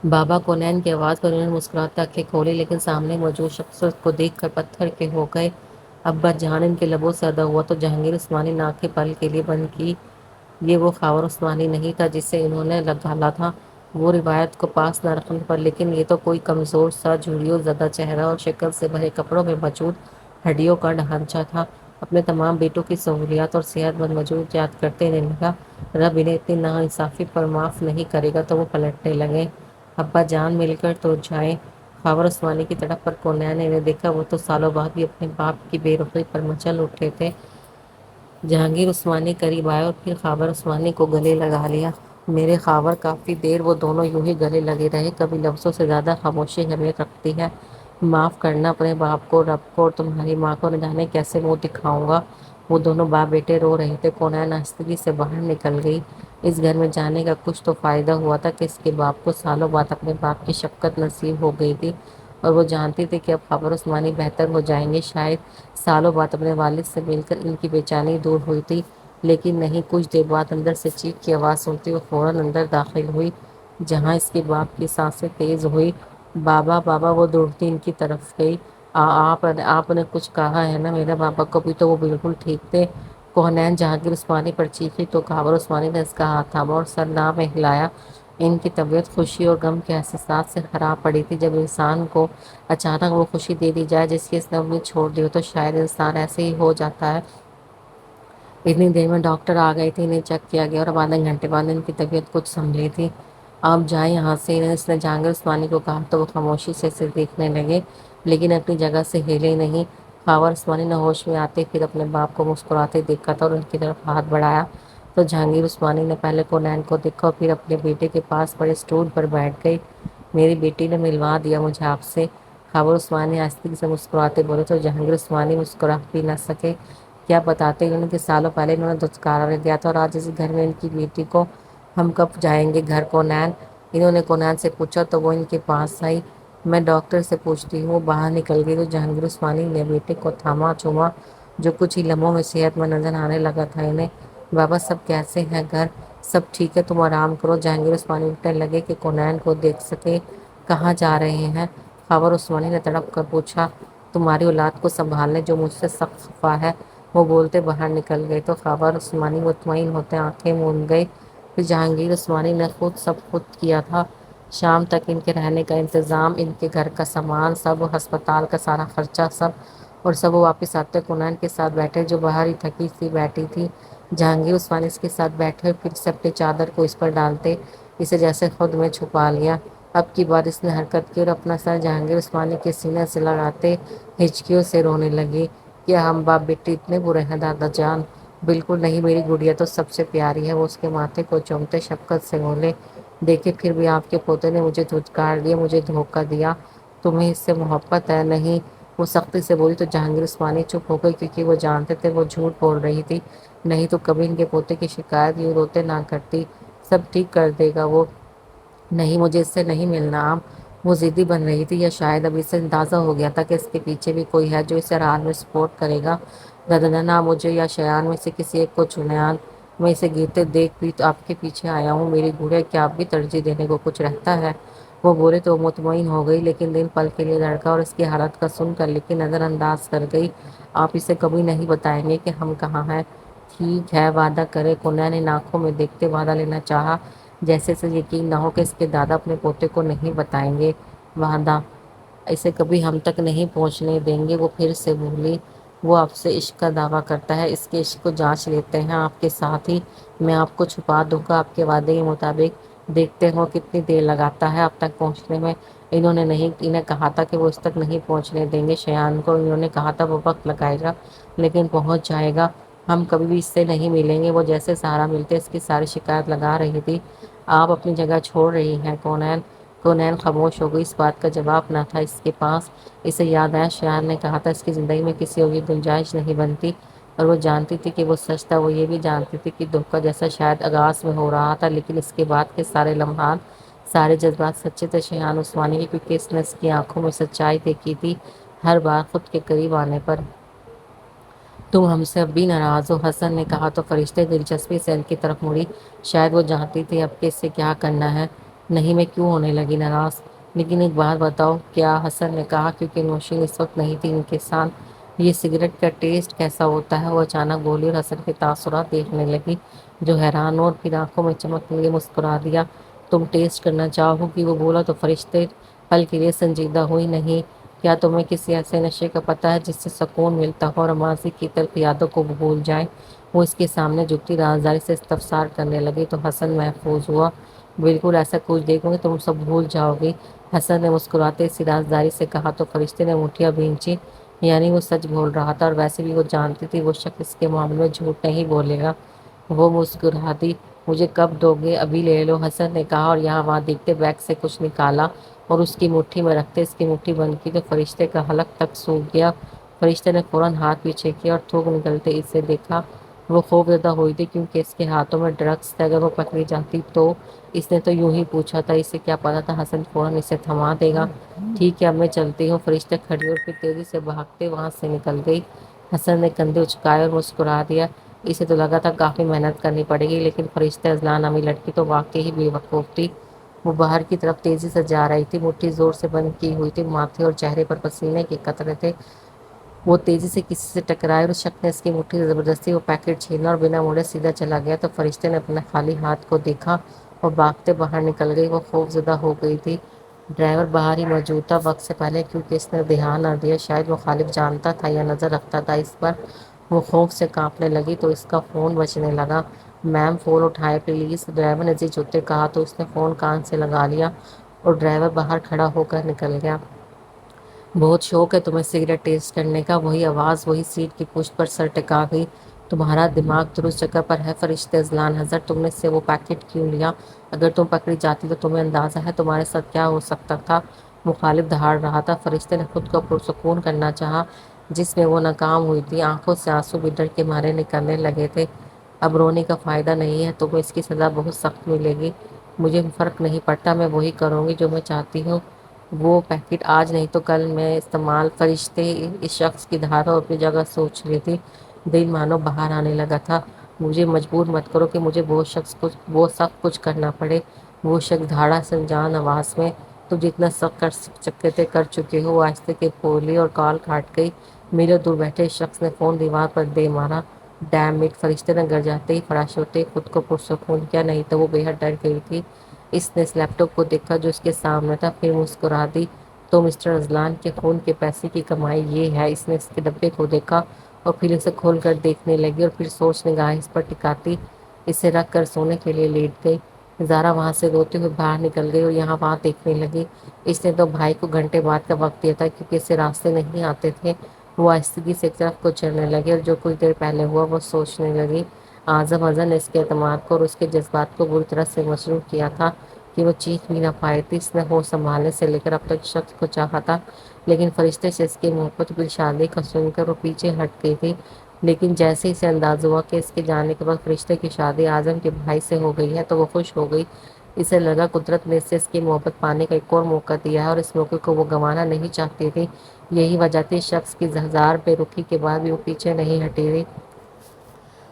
بابا! کونین کی آواز پر انہوں نے مسکراتے آنکھیں کھولی لیکن سامنے موجود شخص کو دیکھ کر پتھر کے ہو گئے۔ ابا جان! ان کے لبوں سے ادا ہوا تو جہانگیر عثمانی نے آنکھیں پل کے لیے بند کی۔ یہ وہ خاور عثمانی نہیں تھا جسے انہوں نے ڈھالا تھا، وہ روایت کو پاس نہ رکھنے پر، لیکن یہ تو کوئی کمزور سا جھریوں زدہ چہرہ اور شکل سے بھرے کپڑوں میں موجود ہڈیوں کا ڈھانچہ تھا۔ اپنے تمام بیٹوں کی سہولیات اور صحت مند وجود یاد کرتے انہیں لگا رب انہیں اتنی ناانصافی پر معاف نہیں کرے گا تو وہ پلٹنے لگے۔ ابا جان مل کر تو جائیں۔ خاور عثمانی کی طرف پر کونین نے انہیں دیکھا، وہ تو سالوں بعد بھی اپنے باپ کی بے رخی پر مچل اٹھے تھے۔ جہانگیر عثمانی قریب آئے اور پھر خاور عثمانی کو گلے لگا لیا۔ میرے خاور! کافی دیر وہ دونوں یوں ہی گلے لگے رہے۔ کبھی لفظوں سے زیادہ خاموشی اہمیت رکھتی ہے۔ معاف کرنا اپنے باپ کو، رب کو اور تمہاری ماں کو، نہ جانے کیسے منہ دکھاؤں گا۔ وہ دونوں باپ بیٹے رو رہے تھے۔ کونین آہستگی سے باہر نکل گئی۔ اس گھر میں جانے کا کچھ تو فائدہ ہوا تھا کہ اس کے باپ کو سالوں بعد اپنے باپ کی شفقت نصیب ہو گئی تھی اور وہ جانتی تھی کہ اب خاور عثمانی بہتر ہو جائیں گے۔ شاید سالوں بعد اپنے والد سے مل کر ان کی بے چینی دور ہوئی تھی لیکن نہیں، کچھ دیر بعد اندر سے چیخ کی آواز سنتی وہ فوراً اندر داخل ہوئی۔ جہاں اس کے باپ کی سانسیں تیز ہوئی۔ بابا بابا وہ دوڑتی ان کی طرف گئی۔ آپ نے کچھ کہا ہے نا میرے بابا کو بھی تو وہ بالکل ٹھیک تھے۔ کونین جہانگیر عثمانی پر چیخی تو کاوڑ عثمانی نے اس کا ہاتھ تھاما اور سر نہ میں ہلایا۔ ان کی طبیعت خوشی اور غم کے احساسات سے خراب پڑی تھی۔ جب انسان کو اچانک وہ خوشی دے دی جائے جس کی اس نے امید چھوڑ دی ہو تو شاید انسان ایسے ہی ہو جاتا ہے۔ اتنی دیر میں ڈاکٹر آ گئے تھے، انہیں چیک کیا گیا اور اب آدھے گھنٹے بعد ان کی طبیعت کچھ سنبھلی تھی۔ آپ جائیں یہاں سے، اس نے جہانگیر عثمانی کو کہا تو وہ خاموشی سے اسے دیکھنے لگے لیکن اپنی جگہ سے ہلے نہیں۔ خاور عثمانی نے ہوش میں آتے پھر اپنے باپ کو مسکراتے دیکھا تھا اور ان کی طرف ہاتھ بڑھایا تو جہانگیر عثمانی نے پہلے کونین کو دیکھا اور پھر اپنے بیٹے کے پاس پڑے اسٹول پر بیٹھ گئی۔ میری بیٹی نے ملوا دیا مجھے آپ سے، خاور عثمانی آہستگی سے مسکراتے بولے تو جہانگیر عثمانی مسکرا بھی نہ سکے۔ کیا بتاتے انہوں نے کہ سالوں پہلے انہوں نے دھتکارا دیا تھا اور آج اس گھر میں ان کی بیٹی کو ہم کب جائیں گے گھر کونین؟ انہوں نے کونین سے پوچھا تو وہ ان کے پاس آئی۔ میں ڈاکٹر سے پوچھتی ہوں۔ وہ باہر نکل گئی تو جہانگیر عثمانی نے بیٹے کو تھاما چوما جو کچھ ہی لمحوں میں صحت مند نظر آنے لگا تھا انہیں۔ بابا سب کیسے ہیں گھر؟ سب ٹھیک ہے، تم آرام کرو۔ جہانگیر عثمانی اٹھنے لگے کہ کونین کو دیکھ سکے۔ کہاں جا رہے ہیں؟ خاور عثمانی نے تڑپ کر پوچھا۔ تمہاری اولاد کو سنبھالنے جو مجھ سے سخت خفا ہے۔ وہ بولتے باہر نکل گئے تو خاور عثمانی مطمئن ہوتے آنکھیں موند گئی۔ پھر جہانگیر عثمانی نے سب خود کیا تھا۔ شام تک ان کے رہنے کا انتظام، ان کے گھر کا سامان سب، ہسپتال کا سارا خرچہ سب، اور سب وہ واپس آتے کونین کے ساتھ بیٹھے جو باہر ہی تھکی سی بیٹھی تھی۔ جہانگیر عثمانی اس کے ساتھ بیٹھے اور پھر سے اپنی چادر کو اس پر ڈالتے اسے جیسے خود میں چھپا لیا۔ اب کی بار اس نے حرکت کی اور اپنا سر جہانگیر عثمانی کے سینے سے لگاتے ہچکیوں سے رونے لگی۔ کیا ہم باپ بیٹی اتنے برے ہیں دادا جان؟ بالکل نہیں، میری گڑیا تو سب سے پیاری ہے۔ وہ اس کے ماتھے کو چومتے شفقت سے بولے۔ دیکھیں پھر بھی آپ کے پوتے نے مجھے دھتکار دیا، مجھے دھوکہ دیا۔ تمہیں اس سے محبت ہے؟ نہیں، وہ سختی سے بولی تو جہانگیر عثمانی چپ ہو گئی کیونکہ وہ جانتے تھے وہ جھوٹ بول رہی تھی۔ نہیں تو کبھی ان کے پوتے کی شکایت یوں روتے نہ کرتی۔ سب ٹھیک کر دے گا وہ۔ نہیں، مجھے اس سے نہیں ملنا اب۔ وہ ضدی بن رہی تھی یا شاید اب اسے اندازہ ہو گیا تھا کہ اس کے پیچھے بھی کوئی ہے جو اسے ہر حال میں سپورٹ کرے گا۔ دادا نہ مجھے یا شیان میں سے کسی ایک کو چنیان۔ میں اسے گرتے دیکھ بھی تو آپ کے پیچھے آیا ہوں میری گڑیا، کیا آپ بھی ترجیح دینے کو کچھ رہتا ہے؟ وہ بولے تو وہ مطمئن ہو گئی لیکن دل پل کے لیے دھڑکا اور اس کی حالت کا سن کر لیکن نظر انداز کر گئی۔ آپ اسے کبھی نہیں بتائیں گے کہ ہم کہاں ہیں؟ ٹھیک ہے، وعدہ کرے۔ کونین نے آنکھوں میں دیکھتے وعدہ لینا چاہا جیسے اسے یقین نہ ہو کہ اس کے دادا اپنے پوتے کو نہیں بتائیں گے۔ وعدہ؟ اسے کبھی ہم تک نہیں پہنچنے دیں گے۔ وہ پھر سے بولی۔ وہ آپ سے عشق کا دعویٰ کرتا ہے، اس کے عشق کو جانچ لیتے ہیں آپ کے ساتھ ہی۔ میں آپ کو چھپا دوں گا آپ کے وعدے کے مطابق۔ دیکھتے ہو کتنی دیر لگاتا ہے آپ تک پہنچنے میں۔ انہیں کہا تھا کہ وہ اس تک نہیں پہنچنے دیں گے شیان کو۔ انہوں نے کہا تھا وہ وقت لگائے گا لیکن پہنچ جائے گا۔ ہم کبھی بھی اس سے نہیں ملیں گے۔ وہ جیسے سہارا ملتے اس کی ساری شکایت لگا رہی تھی۔ آپ اپنی جگہ چھوڑ رہی ہیں کونین؟ کونین خاموش ہو گئی، اس بات کا جواب نہ تھا اس کے پاس۔ اسے یاد آیا شیان نے کہا تھا اس کی زندگی میں کسی اور کی گنجائش نہیں بنتی، اور وہ جانتی تھی کہ وہ سچ تھا۔ وہ یہ بھی جانتی تھی کہ دھوکہ جیسا شاید آغاز میں ہو رہا تھا لیکن اس کے بعد کے سارے لمحات، سارے جذبات سچے تھے شیان عثمانی کے، کیونکہ اس نے اس کی آنکھوں میں سچائی دیکھی تھی ہر بار خود کے قریب آنے پر۔ تم ہم سے اب بھی ناراض ہو؟ حسن نے کہا تو فرشتے دلچسپی سے ان کی طرف مڑی۔ شاید وہ جانتی تھی اب کہ اسے کیا کرنا ہے۔ نہیں، میں کیوں ہونے لگی ناراض؟ لیکن ایک بات بتاؤ۔ کیا؟ حسن نے کہا کیونکہ نوشین اس وقت نہیں تھی ان کے ساتھ۔ یہ سگریٹ کا ٹیسٹ کیسا ہوتا ہے؟ وہ اچانک بولی اور حسن کے تاثرات دیکھنے لگی جو حیران ہو اور پھر آنکھوں میں چمکنے لگے۔ مسکرا دیا۔ تم ٹیسٹ کرنا چاہو گی؟ وہ بولا تو فرشتے پل کے لیے سنجیدہ ہوئی۔ نہیں، کیا تمہیں کسی ایسے نشے کا پتہ ہے جس سے سکون ملتا ہو اور ماضی کی تلخ یادوں کو بھول جائے؟ وہ اس کے سامنے جھکتی رازداری سے استفسار کرنے لگی تو حسن محفوظ ہوا۔ بالکل ایسا کچھ دیکھوں گی تم سب بھول جاؤ گی، حسن نے مسکراتے اسی رازداری سے کہا تو فرشتے نے مٹھیاں بھینچی۔ یعنی وہ سچ بول رہا تھا اور ویسے بھی وہ جانتی تھی وہ شخص اس کے معاملے میں جھوٹ نہیں بولے گا۔ وہ مسکرا دی۔ مجھے کب دو گے؟ ابھی لے لو، حسن نے کہا اور یہاں وہاں دیکھتے بیگ سے کچھ نکالا اور اس کی مٹھی میں رکھتے اس کی مٹھی بند کی تو فرشتے کا حلق تک سوکھ گیا۔ فرشتے نے فوراً ہاتھ پیچھے کیا اور تھوک نکلتے اسے دیکھا۔ وہ خوف زدہ ہوئی تھی کیونکہ اس کے ہاتھوں میں ڈرگس تھے، اگر وہ پکڑی جاتی تو۔ اس نے تو یوں ہی پوچھا تھا، اسے کیا پتا تھا حسن فوراً اسے تھما دے گا۔ ٹھیک ہے، اب میں چلتی ہوں۔ فرشتے کھڑی اور پھر تیزی سے بھاگتے وہاں سے نکل گئی۔ حسن نے کندھے اچکائے اور مسکرا دیا۔ اسے تو لگا تھا کافی محنت کرنی پڑے گی لیکن فرشتے اذلان نامی لڑکی تو واقعی ہی بے وقوف تھی۔ وہ باہر کی طرف تیزی سے جا رہی تھی، مٹھی زور سے بند کی ہوئی تھی، ماتھے اور چہرے پر پسینے کے قطرے تھے۔ وہ تیزی سے کسی سے ٹکرائے اور اس شخص نے اس کی مٹھی سے زبردستی وہ پیکٹ چھینا اور بنا مڑے سیدھا چلا گیا تو فرشتے نے اپنے خالی ہاتھ کو دیکھا اور بھاگتے باہر نکل گئی۔ وہ خوف زدہ ہو گئی تھی۔ ڈرائیور باہر ہی موجود تھا وقت سے پہلے، کیونکہ اس نے دھیان نہ دیا۔ شاید مخالف جانتا تھا یا نظر رکھتا تھا اس پر۔ وہ خوف سے کانپنے لگی تو اس کا فون بجنے لگا۔ میم فون اٹھائے پلیز، ڈرائیور نے جی جھکتے کہا تو اس نے فون کان سے لگا لیا اور ڈرائیور باہر کھڑا ہو کر نکل گیا۔ بہت شوق ہے تمہیں سگریٹ ٹیسٹ کرنے کا؟ وہی آواز وہی سیٹ کی پشت پر سر ٹکا گئی۔ تمہارا دماغ درست جگہ پر ہے فرشتے اذلان حضرت، تم نے اس سے وہ پیکٹ کیوں لیا؟ اگر تم پکڑی جاتی تو تمہیں اندازہ ہے تمہارے ساتھ کیا ہو سکتا تھا؟ مخالف دہاڑ رہا تھا۔ فرشتے نے خود کو پرسکون کرنا چاہا جس میں وہ ناکام ہوئی تھی۔ آنکھوں سے آنسو بھی ڈر کے مارے نکلنے لگے تھے۔ اب رونے کا فائدہ نہیں ہے، تمہیں اس کی سزا بہت سخت ملے گی۔ مجھے فرق نہیں پڑتا، میں وہی کروں گی جو میں چاہتی ہوں۔ وہ پیکٹ آج نہیں تو کل میں استعمال۔ فرشتے اس شخص کی دھاروں اپنی جگہ سوچ رہی تھی، دل مانو باہر آنے لگا تھا۔ مجھے مجبور مت کرو کہ مجھے وہ سخت کچھ کرنا پڑے۔ وہ شخص دھاڑا سنجان آواز میں، تم جتنا سخت کر سکتے تھے کر چکے ہو۔ وہ آہستہ کے بولی اور کال کاٹ گئی۔ میرے دور بیٹھے شخص نے فون دیوار پر دے مارا۔ Damn it! فرشتے نے گر جاتے ہی فراش ہوتے خود کو پرسکون کیا، نہیں تو وہ بے حد ڈر گئی تھی۔ اس نے اس لیپ ٹاپ کو دیکھا جو اس کے سامنے تھا، پھر مسکرا دی۔ تو مسٹر اذلان کے خون کے پیسے کی کمائی یہ ہے؟ اس نے اس کے ڈبے کو دیکھا اور پھر اسے کھول کر دیکھنے لگی اور پھر سوچ نگاہیں اس پر ٹکاتی اسے رکھ کر سونے کے لیے لیٹ گئی۔ زارا وہاں سے روتے ہوئے باہر نکل گئی اور یہاں وہاں دیکھنے لگی۔ اس نے تو بھائی کو گھنٹے بعد کا وقت دیا تھا کیونکہ اسے راستے نہیں آتے تھے۔ وہ آہستگی سے ایک طرف کو چلنے لگی اور جو کچھ دیر پہلے ہوا وہ سوچنے لگی۔ اعظم حسن نے اس کے اعتماد کو اور اس کے جذبات کو بری طرح سے مجروح کیا تھا کہ وہ چیخ بھی نہ پائی تھی۔ اس نے ہوش سنبھالنے سے لے کر اب تک شخص کو چاہا تھا، لیکن فرشتے سے اس کی محبت کی شادی کا سن کر وہ پیچھے ہٹ گئی تھی۔ لیکن جیسے اسے انداز ہوا کہ اس کے جانے کے بعد فرشتے کی شادی اعظم کے بھائی سے ہو گئی ہے تو وہ خوش ہو گئی۔ اسے لگا قدرت نے اسے اس کی محبت پانے کا ایک اور موقع دیا ہے اور اس موقع کو وہ گنوانا نہیں چاہتی تھی۔ یہی وجہ تھی شخص کی ہزار بے رخی کے بعد بھی وہ پیچھے نہیں ہٹی تھی۔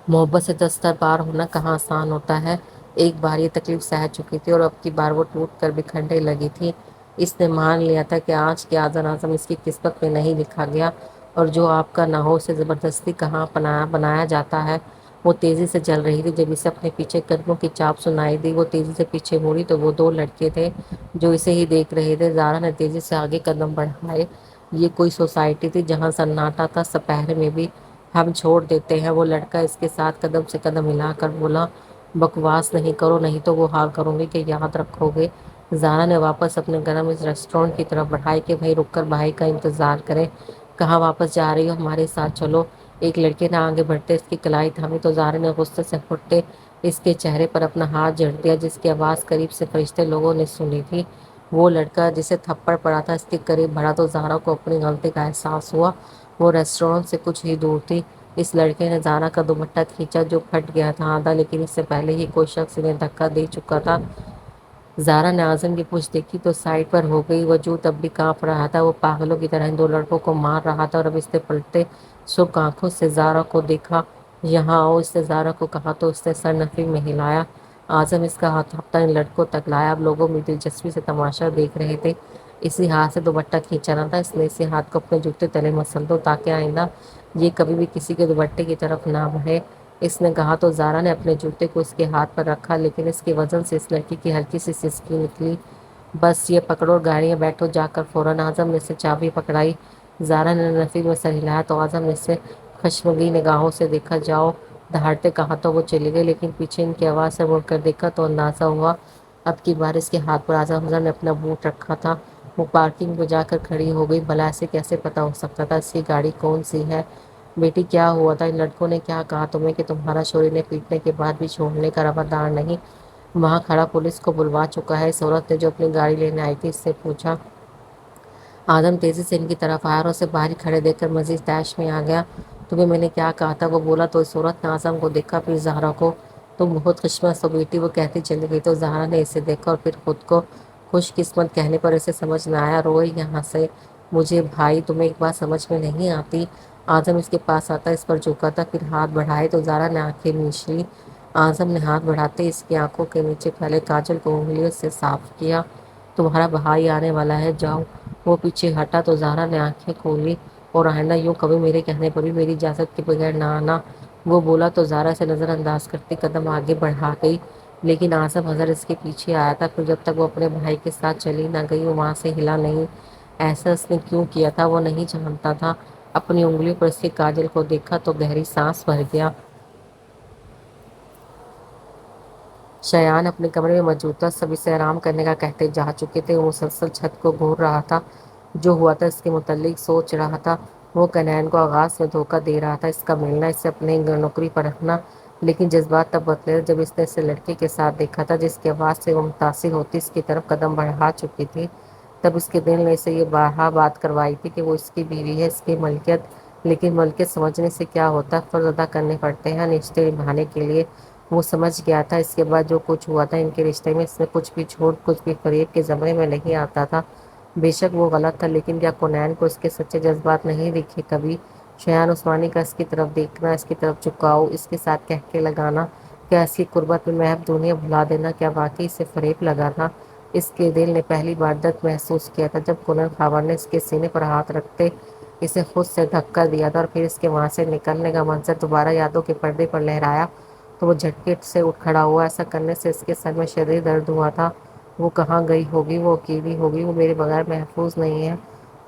محبت سے دستار پار ہونا کہاں آسان ہوتا ہے۔ ایک بار یہ تکلیف سہ چکی تھی اور اب کی بار وہ ٹوٹ کر بکھرنے لگی تھی۔ اس نے مان لیا تھا کہ آج کے آذان اعظم اس کی قسمت میں نہیں لکھا گیا اور جو آپ کا نہ ہو اسے زبردستی کہاں بنایا جاتا ہے۔ وہ تیزی سے چل رہی تھی، جب اسے اپنے پیچھے قدموں کی چاپ سنائی دی وہ تیزی سے پیچھے مڑی تو وہ دو لڑکے تھے جو اسے ہی دیکھ رہے تھے۔ زارا نے تیزی سے آگے قدم بڑھائے۔ یہ کوئی سوسائٹی تھی جہاں سناٹا تھا، سپہر میں بھی۔ ہم چھوڑ دیتے ہیں، وہ لڑکا اس کے ساتھ قدم سے قدم ملا کر بولا۔ بکواس نہیں کرو نہیں تو وہ حال کروں گی کہ یاد رکھو گے۔ زارا نے واپس اپنے قدم اس ریسٹورانٹ کی طرف بڑھائے کہ بھائی رک کر بھائی کا انتظار کریں۔ کہاں واپس جا رہی ہو؟ ہمارے ساتھ چلو۔ ایک لڑکے نے آگے بڑھتے اس کی کلائی تھامی تو زارا نے غصے سے پھٹتے اس کے چہرے پر اپنا ہاتھ جھڑ دیا جس کی آواز قریب سے فرشتے لوگوں نے سنی تھی۔ وہ لڑکا جسے تھپڑ پڑا تھا اس کے قریب بڑھا تو زارا کو اپنی غلطی کا احساس ہوا۔ وہ ریسٹورانٹ سے کچھ ہی دور تھی۔ اس لڑکے نے زارا کا دوپٹہ کھینچا جو پھٹ گیا تھا آدھا، لیکن اس سے پہلے ہی کوئی شخص انہیں دھکا دے چکا تھا۔ زارا نے اعظم کی پشت دیکھی تو سائڈ پر ہو گئی۔ وجود اب بھی کانپ رہا تھا، وہ پاگلوں کی طرح ان دو لڑکوں کو مار رہا تھا اور اب اس نے پلٹتے سرخ آنکھوں سے زارا کو دیکھا۔ یہاں آؤ، اس نے زارا کو کہا تو اس نے سر نفی میں ہلایا۔ اعظم اس کا ہاتھ ان لڑکوں تک لایا۔ اب لوگوں میں دلچسپی سے تماشا دیکھ رہے تھے۔ اسی ہاتھ سے دوپٹہ کھینچا نہ تھا، اس نے اسی ہاتھ کو اپنے جوتے تلے مسل دو تاکہ آئندہ یہ کبھی بھی کسی کے دوپٹے کی طرف نہ بڑھے۔ اس نے کہا تو زارا نے اپنے جوتے کو اس کے ہاتھ پر رکھا، لیکن اس کے وزن سے اس لڑکی کی ہلکی سی سسکی نکلی۔ بس یہ پکڑو اور گاڑی میں بیٹھو جا کر فوراً۔ اعظم نے اسے چابی پکڑائی۔ زارا نے نفی میں سر ہلایا تو اعظم نے اسے خشمگین نگاہوں سے دیکھا۔ جاؤ، دہاڑتے کہا تو وہ چلی گئی، لیکن پیچھے ان کی آواز سے مڑ کر دیکھا تو اندازہ ہوا اب کی بار اس کے ہاتھ پر اعظم حسن نے اپنا بوٹ رکھا تھا۔ وہ پارکنگ میں جا کر کھڑی ہو گئی۔ بھلا اسے کیسے پتا ہو سکتا تھا اس کی گاڑی کون سی ہے؟ بیٹی کیا ہوا تھا؟ ان لڑکوں نے کیا کہا تمہیں کہ تمہارا شوہر انہیں پیٹنے کے بعد بھی چھوڑنے کا روادار نہیں؟ وہاں کھڑا پولیس کو بلوا چکا ہے۔ اس عورت نے جو اپنی گاڑی لینے آئی تھی اس سے پوچھا۔ آدم تیزی سے ان کی طرف آیا اور اسے باہر ہی کھڑے دیکھ کر مزید طیش میں آ گیا۔ تمہیں میں نے کیا کہا تھا؟ وہ بولا تو اس عورت نے اعظم کو دیکھا پھر زہرا کو۔ تم بہت خوش قسمت ہو بیٹی، وہ کہتی چلی گئی تو زہرا نے اسے دیکھا اور پھر خود کو خوش قسمت کہنے پر اسے سمجھ نہ آیا۔ روئے یہاں سے مجھے بھائی، تمہیں ایک بات سمجھ میں نہیں آتی؟ اعظم اس کے پاس آتا اس پر جھکا تھا پھر ہاتھ بڑھائے تو زہرا نے آنکھیں میچ لی۔ اعظم نے ہاتھ بڑھاتے اس کی آنکھوں کے نیچے پھیلے کاجل کو انگلیوں سے صاف کیا۔ تمہارا بھائی آنے والا ہے، جاؤ۔ وہ پیچھے ہٹا تو زہرا نے آنکھیں کھولی۔ اور آئندہ یوں کبھی میرے کہنے پر بھی میری اجازت کے بغیر نہ آنا۔ وہ بولا تو زہرا سے نظر انداز کرتی قدم آگے بڑھا گئی، لیکن اعظم حضر اس کے پیچھے آیا تھا۔ پھر جب تک وہ اپنے بھائی کے ساتھ چلی نہ گئی وہ وہاں سے ہلا نہیں۔ ایسا اس نے کیوں کیا تھا وہ نہیں جانتا تھا۔ اپنی انگلیوں پر اس کے کاجل کو دیکھا تو گہری سانس بھر گیا۔ شایان اپنے کمرے میں موجود تھا، سب اسے آرام کرنے کا کہتے جا چکے تھے۔ وہ مسلسل چھت کو گھور رہا تھا، جو ہوا تھا اس کے متعلق سوچ رہا تھا۔ وہ کنین کو آغاز میں دھوکہ دے رہا تھا، اس کا ملنا، اسے اپنے نوکری پر رکھنا، لیکن جذبات تب بدلے جب اس نے اسے لڑکے کے ساتھ دیکھا تھا جس کی آواز سے وہ متاثر ہوتی اس کی طرف قدم بڑھا چکی تھی۔ تب اس کے دل نے اسے یہ بارہا بات کروائی تھی کہ وہ اس کی بیوی ہے، اس کی ملکیت، لیکن ملکیت سمجھنے سے کیا ہوتا ہے، فرض ادا کرنے پڑتے ہیں رشتے نبھانے کے لیے۔ وہ سمجھ گیا تھا اس کے بعد جو کچھ ہوا تھا ان کے رشتے میں، اس میں کچھ بھی جھوٹ، کچھ بھی فریب کے زمرے میں نہیں آتا تھا۔ بے شک وہ غلط تھا، لیکن کیا کنین کو اس کے سچے جذبات نہیں دکھے کبھی؟ شایان عثمانی کا اس کی طرف دیکھنا، اس کی طرف جھکاؤ، اس کے ساتھ کہکے لگانا، کیا اس کی قربت میں محب دنیا بھلا دینا، کیا واقعی اسے فریب لگا تھا؟ اس کے دل نے پہلی بار درد محسوس کیا تھا جب کنن خاور نے اس کے سینے پر ہاتھ رکھتے اسے خود سے دھکا دیا تھا، اور پھر اس کے وہاں سے نکلنے کا منظر دوبارہ یادوں کے پردے پر لہرایا تو وہ جھٹکے سے اٹھ کھڑا ہوا۔ ایسا کرنے سے اس کے سر میں شدید درد ہوا تھا۔ وہ کہاں گئی ہوگی؟ وہ اکیلی ہوگی، وہ میرے بغیر محفوظ نہیں ہے،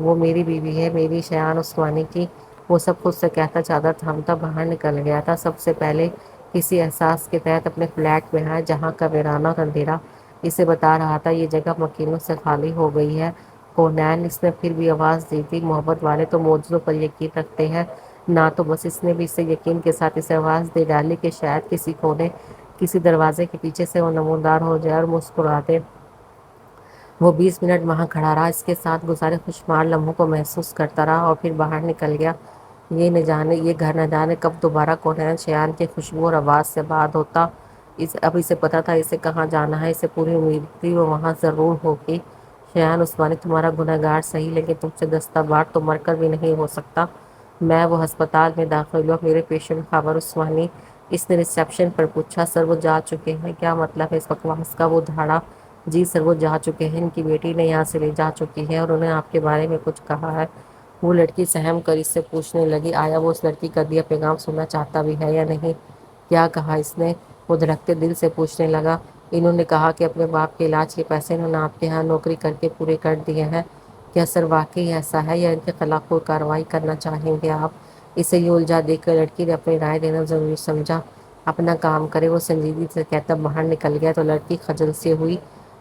وہ میری بیوی ہے، میری شایان عثمانی کی۔ وہ سب خود سے کہتا چادر تھامتا باہر نکل گیا تھا، سب سے پہلے کسی احساس کے تحت اپنے فلیٹ میں آیا جہاں کا ویرانہ اندھیرا اسے بتا رہا تھا یہ جگہ مکینوں سے خالی ہو گئی ہے۔ کونین، اس نے پھر بھی آواز دی تھی۔ محبت والے تو معجزوں پر یقین رکھتے ہیں نہ، تو بس اس نے بھی اسے یقین کے ساتھ اسے آواز دے ڈالی کہ شاید کسی کونے، کسی دروازے کے پیچھے سے وہ نمودار ہو جائے اور مسکرا دے۔ وہ 20 منٹ وہاں کھڑا رہا، اس کے ساتھ گزارے خوشگوار لمحوں کو محسوس کرتا رہا، اور پھر باہر نکل گیا۔ یہ گھر نہ جانے کب دوبارہ کونین شایان کی خوشبو اور آواز سے آباد ہوتا۔ اب اسے پتا تھا اسے کہاں جانا ہے، اسے پوری امید تھی وہ وہاں ضرور ہوگی۔ شایان عثمانی، تمہارا گنہگار صحیح، لیکن تم سے دستہ بار تو مر کر بھی نہیں ہو سکتا۔ میں وہ ہسپتال میں داخل ہوا، میرے پیشنٹ خاور عثمانی، اس نے ریسیپشن پر پوچھا۔ سر وہ جا چکے ہیں۔ کیا مطلب ہے اس بکواس کا؟ وہ دھاڑا۔ جی سر، وہ جا چکے ہیں، ان کی بیٹی نے یہاں سے لے جا چکی ہے، اور انہوں نے آپ کے بارے میں کچھ کہا ہے؟ وہ لڑکی سہم کر اس سے پوچھنے لگی، آیا وہ اس لڑکی کا دیا پیغام سننا چاہتا بھی ہے یا نہیں؟ کیا کہا اس نے؟ وہ دھڑکتے دل سے پوچھنے لگا۔ انہوں نے کہا کہ اپنے باپ کے علاج کے پیسے انہوں نے آپ کے ہاں نوکری کر کے پورے کر دیے ہیں۔ کیا سر واقعی ایسا ہے، یا ان کے خلاف کوئی کارروائی کرنا چاہیں گے آپ؟ اسے یہ الجھا دیکھ کر لڑکی نے اپنی رائے دینا ضروری سمجھا۔ اپنا کام کرے، وہ سنجیدگی سے کہتا باہر نکل گیا تو لڑکی خجل سے ہوئی۔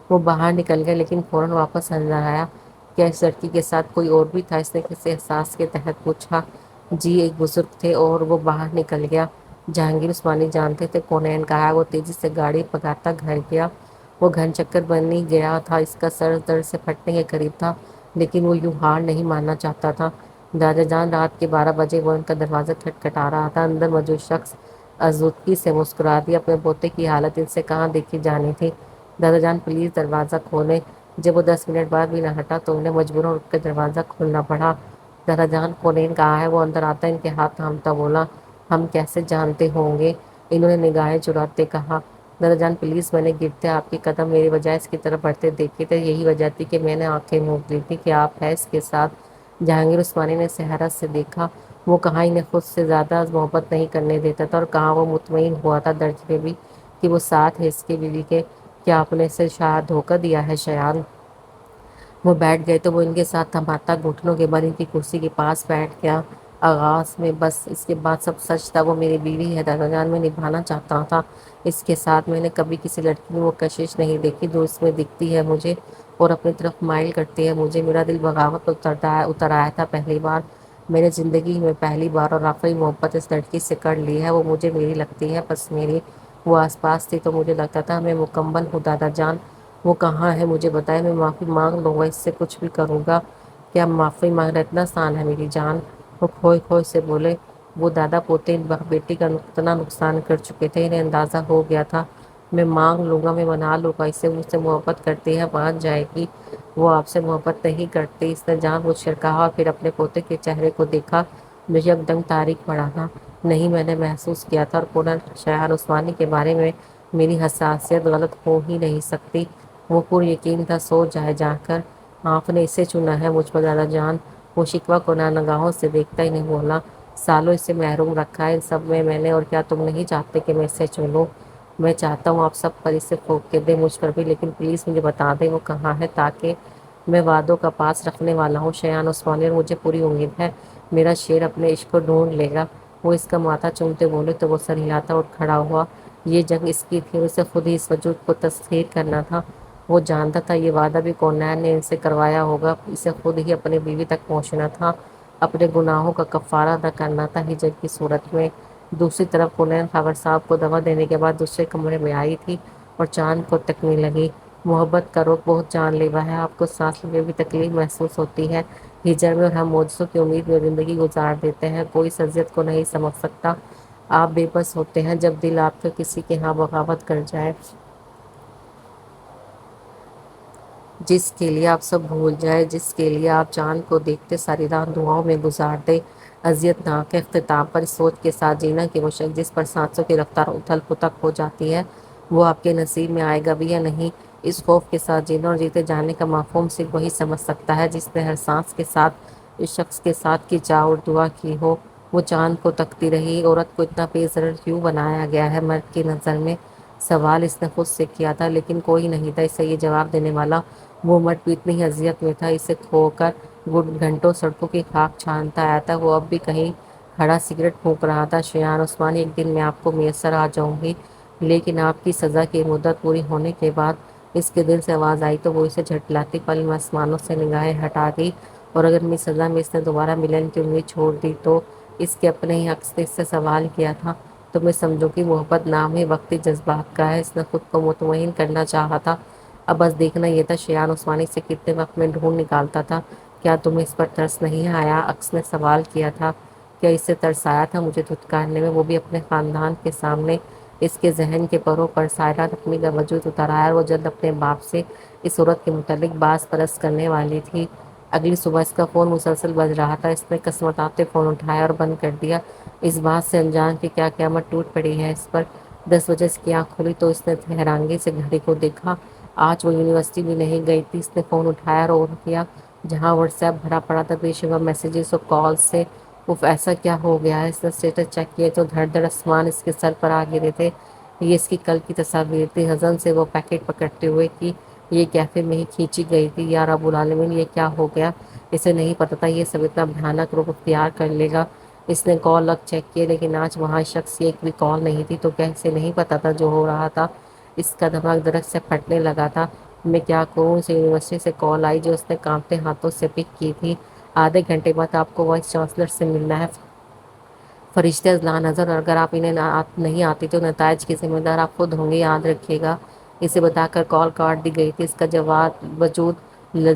وہ باہر نکل گیا لیکن فوراً واپس اندر آیا۔ کیا اس لڑکی کے ساتھ کوئی اور بھی تھا؟ اس نے کسی احساس کے تحت پوچھا۔ جی ایک بزرگ تھے، اور وہ باہر نکل گیا۔ جہانگیر عثمانی جانتے تھے؟ کونین کہا۔ وہ تیزی سے گاڑی بھگاتا گھر گیا۔ وہ گھن چکر بنی گیا تھا، اس کا سر درد سے پھٹنے کے قریب تھا، لیکن وہ یوں ہار نہیں ماننا چاہتا تھا۔ دادا جان، رات کے 12 بجے وہ ان کا دروازہ کھٹکھٹا رہا تھا۔ اندر موجود شخص آزودگی سے مسکرا دیا۔ اپنے پوتے کی حالت ان سے کہاں دیکھی جانی تھی؟ دادا جان پلیز دروازہ کھولیں۔ جب وہ 10 منٹ بعد بھی نہ ہٹا تو انہیں مجبوراً اٹھ کر دروازہ کھولنا پڑا۔ دادا جان، کونین کہاں ہے؟ وہ اندر آتا ان کے ہاتھ تھامتا بولا۔ ہم کیسے جانتے ہوں گے؟ انہوں نے نگاہیں چراتے کہا۔ دادا جان پلیز، میں نے گرتے آپ کے قدم میرے بجائے اس کی طرف بڑھتے دیکھے تھے، یہی وجہ تھی کہ میں نے آنکھیں موند لی تھی کہ آپ ہیں اس کے ساتھ۔ جہانگیر عثمانی نے اسے حیرت سے دیکھا۔ وہ کہاں انہیں خود سے زیادہ محبت نہیں کرنے دیتا تھا، اور کہاں وہ مطمئن ہوا تھا درج میں بھی کہ وہ ساتھ ہے اس کی بیوی کے؟ کیا آپ نے اسے شاید دھوکہ دیا ہے شایان؟ وہ بیٹھ گئے تو وہ ان کے ساتھ تھماتا گھٹنوں کے بل ان کی کرسی کے پاس بیٹھ گیا۔ آغاز میں بس، اس کے بعد سب سچ تھا۔ وہ میری بیوی ہے دادا جان، میں نبھانا چاہتا تھا اس کے ساتھ۔ میں نے کبھی کسی لڑکی میں وہ کشش نہیں دیکھی جو اس میں دکھتی ہے مجھے اور اپنی طرف مائل کرتی ہے مجھے۔ میرا دل بغاوت پر اتر آیا تھا پہلی بار، میں نے زندگی میں پہلی بار اور آخری محبت اس لڑکی سے کر لی ہے۔ وہ مجھے میری لگتی ہے، بس میری۔ وہ آس پاس تھی تو مجھے لگتا تھا میں مکمل ہوں دادا جان۔ وہ کہاں ہے مجھے بتائیں، میں معافی مانگ لوں گا، اس سے کچھ بھی کروں گا۔ کیا معافی مانگنا اتنا آسان ہے میری جان؟ وہ کھوئے کھوئے سے بولے۔ وہ دادا پوتے بیٹی کا اتنا نقصان کر چکے تھے، انہیں اندازہ ہو گیا تھا۔ میں مانگ لوں گا، میں منا لوں گا اسے، مجھ سے محبت کرتی ہے، مان جائے گی۔ وہ آپ سے محبت نہیں کرتی، اس نے جان بوجھ کر کہا، اور پھر اپنے پوتے کے چہرے کو دیکھا میں یکدم تاریخ پڑھا تھا۔ نہیں، میں نے محسوس کیا تھا، اور پورا شایان عثمانی کے بارے میں میری حساسیت غلط ہو ہی نہیں سکتی۔ وہ پر یقین تھا سو جائے جا کر۔ آپ نے اسے چنا ہے مجھ پر دادا جان۔ وہ شکوہ کناں نگاہوں سے دیکھتا ہی نہیں بولا۔ سالوں اسے محروم رکھا ہے ان سب میں نے، اور کیا تم نہیں چاہتے کہ میں اسے چنوں؟ میں چاہتا ہوں آپ سب پر اسے پھونک کے دیں، مجھ پر بھی، لیکن پلیز مجھے بتا دیں وہ کہاں ہے، تاکہ میں وعدوں کا پاس رکھنے والا ہوں شایان عثمانی، اور مجھے پوری امید ہے میرا شیر اپنے عشق کو ڈھونڈ لے گا۔ وہ اس کا ماتھا چومتے بولے تو وہ سر ہلاتا اٹھ کھڑا ہوا۔ یہ جنگ اس کی تھی اور اسے خود ہی اس وجود کو تسخیر کرنا تھا۔ وہ جانتا تھا یہ وعدہ بھی کونین نے ان سے کروایا ہوگا، اسے خود ہی اپنی بیوی تک پہنچنا تھا، اپنے گناہوں کا کفارہ ادا کرنا تھا ہجر کی صورت میں۔ دوسری طرف کونین خاور صاحب کو دوا دینے کے بعد دوسرے کمرے میں آئی تھی اور چاند کو تکنے لگی۔ محبت کا روگ بہت جان لیوا ہے، آپ کو سانس لینے میں بھی تکلیف محسوس ہوتی ہے ہجر میں، اور ہم معجزوں کی امید میں زندگی گزار دیتے ہیں، کوئی اس اذیت کو نہیں سمجھ سکتا۔ آپ بے بس ہوتے ہیں جب دل آپ کا کسی کے ہاں بغاوت کر جائے، جس کے لیے آپ سب بھول جائے، جس کے لیے آپ چاند کو دیکھتے ساری رات دعاؤں میں گزار دے۔ اذیت ناک اختتام پر اس سوچ کے ساتھ جینا کہ وہ شخص جس پر سانسوں کی رفتار اتھل پتھل ہو جاتی ہے وہ آپ کے نصیب میں آئے گا بھی یا نہیں، اس خوف کے ساتھ جینا اور جیتے جانے کا مفہوم صرف وہی سمجھ سکتا ہے جس نے ہر سانس کے ساتھ اس شخص کے ساتھ کی چاہ اور دعا کی ہو۔ وہ چاند کو تکتی رہی۔ عورت کو اتنا بے ضرر کیوں بنایا گیا ہے مرد کی نظر میں؟ سوال اس نے خود سے کیا تھا، لیکن کوئی نہیں تھا اسے یہ جواب دینے والا۔ وہ مرد بھی اتنی اذیت میں تھا، اسے کھو کر گھنٹوں سڑکوں کی خاک چھانتا آیا تھا، وہ اب بھی کہیں کھڑا سگریٹ پھونک رہا تھا۔ شایان عثمانی، ایک دن میں آپ کو میسر آ جاؤں گی، لیکن آپ کی سزا کی مدت پوری ہونے کے بعد۔ اس کے دل سے آواز آئی تو وہ اسے جھٹلاتی پل میں آسمانوں سے نگاہیں ہٹا دی، اور اگر میری سزا میں اس نے دوبارہ ملن کی امید چھوڑ دی تو؟ اس کے اپنے ہی حق سے اس سے سوال کیا تھا۔ تو میں سمجھوں کہ محبت نام ہی وقتی جذبات کا ہے۔ اس نے خود کو مطمئن کرنا چاہا تھا، اب بس دیکھنا یہ تھا شایان عثمانی سے کتنے وقت میں ڈھونڈ نکالتا تھا۔ کیا تمہیں اس پر ترس نہیں آیا؟ اکس نے سوال کیا تھا۔ کیا اس سے ترس آیا تھا مجھے دھتکارنے میں، وہ بھی اپنے خاندان کے سامنے؟ اس کے ذہن کے پروں پر سایہ اپنی کا وجود اتر آیا، اور وہ جلد اپنے باپ سے اس عورت کے متعلق باز پرس کرنے والی تھی۔ اگلی صبح اس کا فون مسلسل بج رہا تھا، اس نے قسمتاتے فون اٹھایا اور بند کر دیا، اس بات سے انجان کہ کیا قیامت ٹوٹ پڑی ہے اس پر۔ 10 بجے اس کی آنکھ کھلی تو اس نے حیرانگی سے گھڑی کو دیکھا۔ آج وہ یونیورسٹی بھی نہیں گئی تھی۔ اس نے فون اٹھایا اور آن کیا، جہاں واٹس ایپ بھرا پڑا تھا بے شمار میسیجز اور کال سے۔ اف، ایسا کیا ہو گیا ہے؟ اس نے اسٹیٹس چیک کیا تو دھڑ دھڑ آسمان اس کے سر پر آ گرے تھے۔ یہ اس کی کل کی تصاویر تھی، حزن سے وہ پیکٹ پکڑتے ہوئے کہ یہ کیفے میں ہی کھینچی گئی تھی۔ یا رب العالمین، یہ کیا ہو گیا؟ اسے نہیں پتا تھا یہ سب اتنا بھیانک روپ اختیار کر لے گا۔ اس نے کال لگ چیک کیے، لیکن آج وہاں شخص کی ایک بھی کال نہیں تھی۔ تو کیا اسے نہیں پتا تھا جو ہو رہا تھا؟ اس کا دماغ درد سے پھٹنے لگا تھا۔ میں کیا کروں؟ اسے یونیورسٹی سے کال آئی جو اس نے کانپتے ہاتھوں سے پک کی تھی۔ آدھے گھنٹے بعد آپ کو وائس چانسلر سے ملنا ہے فرشتے اضلاع نظر، اور اگر آپ انہیں نہیں آتی تو نتائج کی ذمہ دار آپ خود ہوں گے، یاد رکھیے گا۔ اسے بتا کر کال کاٹ دی گئی تھی۔ اس کا جواب وجود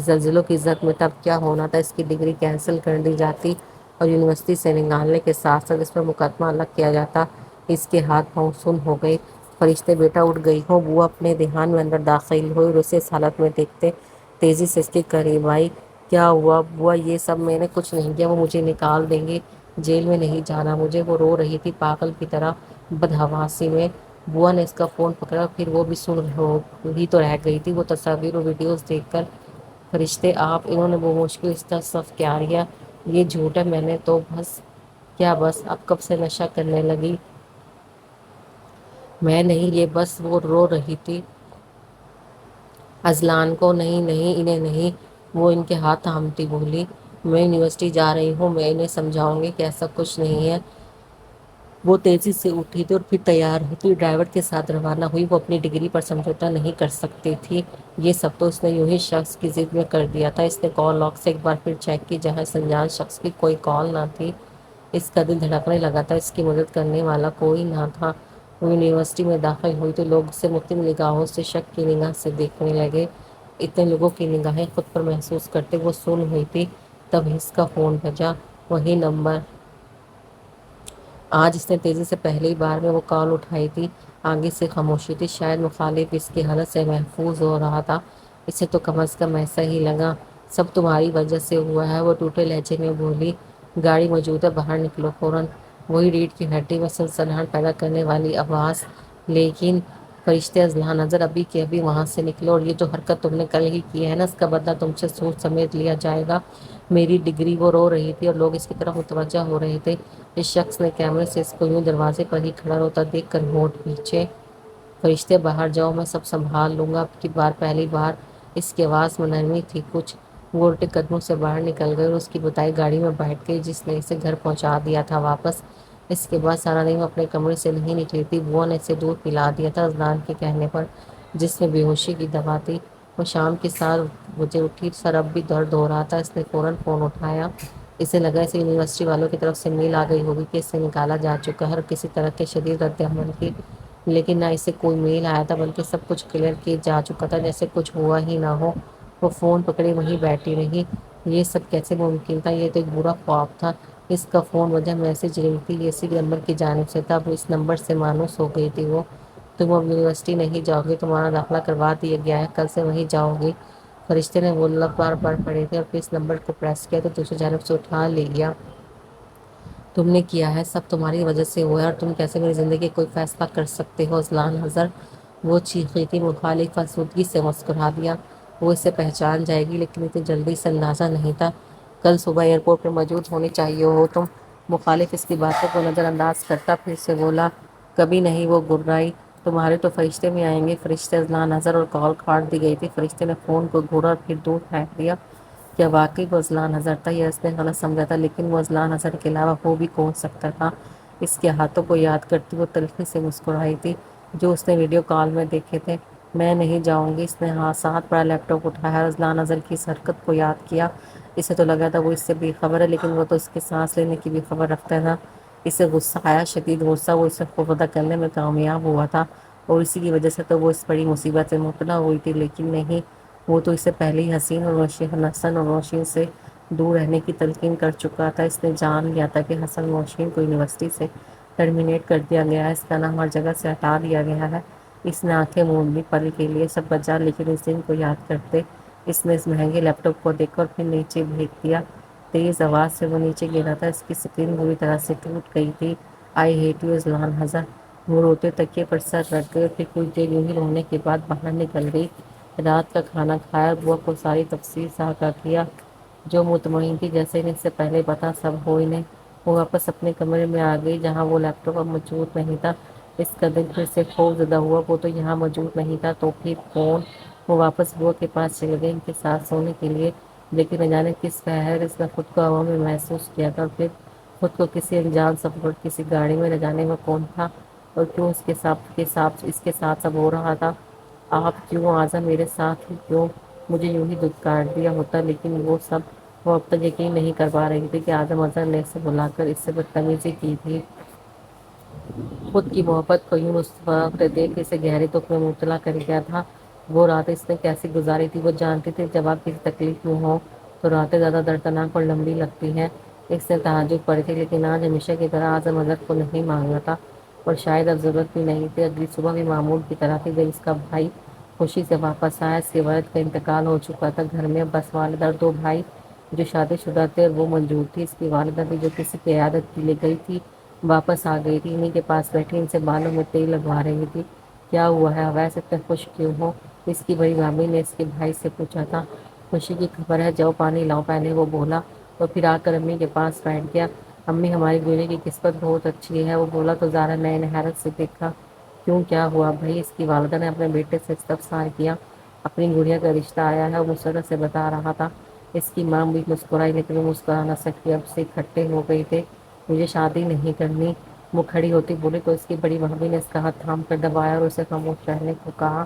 زلزلوں کی زد میں تب کیا ہونا تھا؟ اس کی ڈگری کینسل کر دی جاتی اور یونیورسٹی سے نکالنے کے ساتھ ساتھ اس پر مقدمہ الگ کیا جاتا۔ اس کے ہاتھ پاؤں سن ہو گئے۔ فرشتے بیٹا اٹھ گئی ہو؟ بوا اپنے دھیان میں اندر داخل ہوئی اور اسے اس حالت میں دیکھتے تیزی سے اس کے قریب آئی۔ کیا ہوا بوا؟ یہ سب میں نے کچھ نہیں کیا، وہ مجھے نکال دیں گے، جیل میں نہیں جانا مجھے۔ وہ رو رہی تھی پاگل کی طرح بدحواسی میں۔ بوا نے اس کا فون پکڑا، پھر وہ بھی سن ہی تو رہ گئی تھی وہ تصاویر اور ویڈیوز دیکھ کر۔ فرشتے آپ؟ انہوں نے وہ مشکل صف کیا ریا؟ یہ جھوٹ ہے، میں نے تو بس… کیا بس؟ اب کب سے نشہ کرنے لگی؟ میں نہیں، یہ بس… وہ رو رہی تھی۔ اذلان کو؟ نہیں نہیں، انہیں نہیں۔ وہ ان کے ہاتھ تھامتی بولی، میں یونیورسٹی جا رہی ہوں، میں انہیں سمجھاؤں گی کہ ایسا کچھ نہیں ہے۔ وہ تیزی سے اٹھی تھی اور پھر تیار ہوتی ڈرائیور کے ساتھ روانہ ہوئی۔ وہ اپنی ڈگری پر سمجھوتا نہیں کر سکتی تھی۔ یہ سب تو اس نے یوں ہی شخص کی ضد میں کر دیا تھا۔ اس نے کال لاگ سے ایک بار پھر چیک کی، جہاں اس انجان شخص کی کوئی کال نہ تھی۔ اس کا دل دھڑکنے لگا تھا، اس کی مدد کرنے والا کوئی نہ تھا۔ وہ یونیورسٹی میں داخل ہوئی تو لوگ اسے مختلف نگاہوں سے شک کی نگاہ سے دیکھنے لگے۔ اتنے لوگوں کی نگاہیں خود پر محسوس کرتے وہ سن ہوئی تھی، تب اس کا فون بجا، وہی نمبر۔ آج اس نے تیزی سے پہلی بار میں وہ کال اٹھائی تھی۔ آگے سے خاموشی تھی، شاید مخالف اس کی حالت سے محفوظ ہو رہا تھا۔ اسے تو کم از کم ایسا ہی لگا۔ سب تمہاری وجہ سے ہوا ہے، وہ ٹوٹے لہجے میں بولی۔ گاڑی موجود ہے، باہر نکلو فوراً۔ وہی ریڑھ کی ہڈی میں سنسناہٹ پیدا کرنے والی آواز، لیکن فرشتے اضلاع نظر ابھی کے ابھی وہاں سے نکلو، اور یہ جو حرکت تم نے کل ہی کی ہے نا، اس کا بدلہ تم سے سود سمیت لیا جائے گا۔ میری ڈگری۔ وہ رو رہی تھی اور لوگ اس کی طرف متوجہ ہو رہے تھے۔ اس شخص نے کیمرے سے اس کو یوں دروازے پر ہی کھڑا روتا دیکھ کر ہوٹ پیچھے۔ فرشتے باہر جاؤ، میں سب سنبھال لوں گا۔ اب کی بار پہلی بار اس کی آواز میں نرمی تھی کچھ۔ وہ الٹے قدموں سے باہر نکل گئی اور اس کی بتائی گاڑی میں بیٹھ گئی جس نے اسے گھر پہنچا دیا تھا واپس۔ اس کے بعد سارا دن وہ اپنے کمرے سے نہیں نکلی تھی۔ بوا نے اسے دودھ پلا دیا تھا اذلان کے کہنے پر، جس میں بے ہوشی کی دوا تھی۔ وہ شام کے 7 بجے اٹھی، سر اب بھی درد ہو رہا تھا۔ اس نے فوراً فون اٹھایا۔ اسے لگا اسے یونیورسٹی والوں کی طرف سے میل آ گئی ہوگی کہ اسے نکالا جا چکا ہے اور کسی طرح کے شدید رد عمل کی، لیکن نہ اسے کوئی میل آیا تھا بلکہ سب کچھ کلیئر کیا جا چکا تھا، جیسے کچھ ہوا ہی نہ ہو۔ وہ فون پکڑے وہیں بیٹھی رہی۔ یہ سب کیسے ممکن تھا؟ یہ تو ایک برا خواب تھا۔ اس کا فون وجہ میسج رنگ تھی، یہ اسی نمبر کی جانب سے تھا۔ اب اس نمبر سے مانوس ہو گئی تھی وہ۔ تم اب یونیورسٹی نہیں جاؤ گے، تمہارا داخلہ کروا دیا گیا ہے، کل سے وہیں جاؤ گی۔ فرشتے نے وہ لفظ بار بار پڑھے تھے اور پھر اس نمبر کو پریس کیا تو دوسری جانب سے اٹھا لیا۔ تم نے کیا ہے سب تمہاری وجہ سے ہوا ہے، اور تم کیسے میری زندگی کوئی فیصلہ کر سکتے ہو اذلان نظر؟ وہ چیخی تھی۔ مخالف آسودگی سے مسکرا دیا۔ وہ اسے پہچان جائے گی لیکن اتنی جلدی سے اندازہ نہیں تھا۔ کل صبح ایئرپورٹ پر موجود ہونی چاہیے ہو تم۔ مخالف اس کی باتوں کو نظر انداز کرتا پھر سے بولا۔ کبھی نہیں، وہ گررائی۔ تمہارے تو فرشتے بھی آئیں گے۔ فرشتے اذلان نظر، اور کال کاٹ دی گئی تھی۔ فرشتے نے فون کو گھورا اور پھر دور پھینک دیا۔ کیا واقعی وہ اذلان نظر تھا یا اس نے غلط سمجھا تھا؟ لیکن وہ اذلان نظر کے علاوہ ہو بھی کون سکتا تھا؟ اس کے ہاتھوں کو یاد کرتی وہ تلخی سے مسکرائی تھی جو اس نے ویڈیو کال میں دیکھے تھے۔ میں نہیں جاؤں گی۔ اس نے ساتھ بڑا لیپ ٹاپ اٹھایا اور اذلان نظر کی اس حرکت کو یاد کیا۔ اسے تو لگا تھا وہ اس سے بے خبر ہے، لیکن وہ تو اس کے سانس لینے کی بھی خبر رکھتا تھا۔ اسے غصہ آیا، شدید غصہ۔ وہ اسے خوفزدہ کرنے میں کامیاب ہوا تھا اور اسی کی وجہ سے تو وہ اس بڑی مصیبت سے مبتلا ہوئی تھی، لیکن نہیں، وہ تو اسے پہلے ہی حسین اور حسن اور روشین سے دور رہنے کی تلقین کر چکا تھا۔ اس نے جان لیا تھا کہ حسن روشین کو یونیورسٹی سے ٹرمینیٹ کر دیا گیا ہے، اس کا نام ہر جگہ سے ہٹا دیا گیا ہے۔ اس نے آنکھیں موند لی، پل کے لیے سب بچا، لیکن اس دن کو یاد کرتے اس نے اس مہنگے لیپ ٹاپ کو دیکھا اور پھر نیچے پھینک دیا۔ تیز آواز سے وہ نیچے گرا تھا، اس کی سکرین بری طرح سے ٹوٹ گئی تھی۔ آئی ہیٹ یو اذلان حضر۔ وہ روتے تکیے پر سر رکھ گئے اور پھر کچھ دیر یوں ہی رونے کے بعد باہر نکل گئی۔ رات کا کھانا کھایا اور بوا کو ساری تفصیل سے آگاہ کیا، جو مطمئن تھی جیسے انہیں اس سے پہلے پتا سب ہو انہیں۔ وہ واپس اپنے کمرے میں آ گئی جہاں وہ لیپ ٹاپ اب موجود نہیں تھا۔ اس کا دل پھر سے خوف زدہ ہوا، وہ تو یہاں موجود نہیں تھا تو پھر کون؟ وہ واپس بوا کے پاس چلے گئے ان کے ساتھ سونے کے لیے، لیکن نہ جانے کس پہر اس نے خود کو ہوا میں محسوس کیا تھا، اور پھر خود کو کسی انجان سفر پر کسی گاڑی میں، نہ جانے میں کون تھا اور کیوں اس کے ساتھ سب ہو رہا تھا۔ آپ کیوں اعظم میرے ساتھ ہی کیوں؟ مجھے یوں ہی دھتکار دیا ہوتا، لیکن وہ سب وہ اب تک یقین نہیں کر پا رہی تھی کہ اعظم اظہر نے اسے بلا کر اس سے بدتمیزی کی تھی۔ خود کی محبت کو یوں مسکراتے دیکھ اسے گہرے دکھ میں مبتلا کر گیا تھا۔ وہ رات اس نے کیسی گزاری تھی؟ وہ جانتی تھی جب آپ کسی تکلیف میں ہو تو راتیں زیادہ دردناک اور لمبی لگتی ہیں۔ اس نے تہجد پڑھی تھی، لیکن آج ہمیشہ کی طرح اعظم اظہر کو نہیں مانگا تھا، اور شاید اب ضرورت بھی نہیں تھی۔ اگلی صبح بھی معمول کی طرح تھی جب اس کا بھائی خوشی سے واپس آیا۔ اس کے والد کا انتقال ہو چکا تھا۔ گھر میں اب بس والدہ اور 2 بھائی جو شادی شدہ تھے اور وہ موجود تھی۔ اس کی والدہ بھی جو کسی کی عیادت کے لیے گئی تھی واپس آ گئی تھی، انہی کے پاس بیٹھی ان سے بالوں میں تیل لگوا رہی تھی۔ کیا ہوا ہے اویس، اتنے خوش کیوں ہو؟ اس کی بڑی بھابھی نے اس کے بھائی سے پوچھا تھا۔ خوشی کی خبر ہے، جاؤ پانی لاؤ، پہلے وہ بولا، اور پھر آ کر امی کے پاس بیٹھ گیا۔ امی ہماری گڑیا کی قسمت بہت اچھی ہے، وہ بولا تو زارا نے حیرت سے دیکھا۔ کیوں، کیا ہوا بھائی؟ اس کی والدہ نے اپنے بیٹے سے استفسار کیا۔ اپنی گڑیا کا رشتہ آیا ہے، وہ مسرت سے بتا رہا تھا۔ اس کی ماں بھی مسکرائی لیکن وہ مسکرا نہ سکی، اب سے اکٹھے ہو گئے تھے۔ مجھے شادی نہیں کرنی، وہ کھڑی ہوتی بولی تو اس کی بڑی بھابھی نے اس کا ہاتھ تھام کر دبایا اور اسے خاموش رہنے کو کہا۔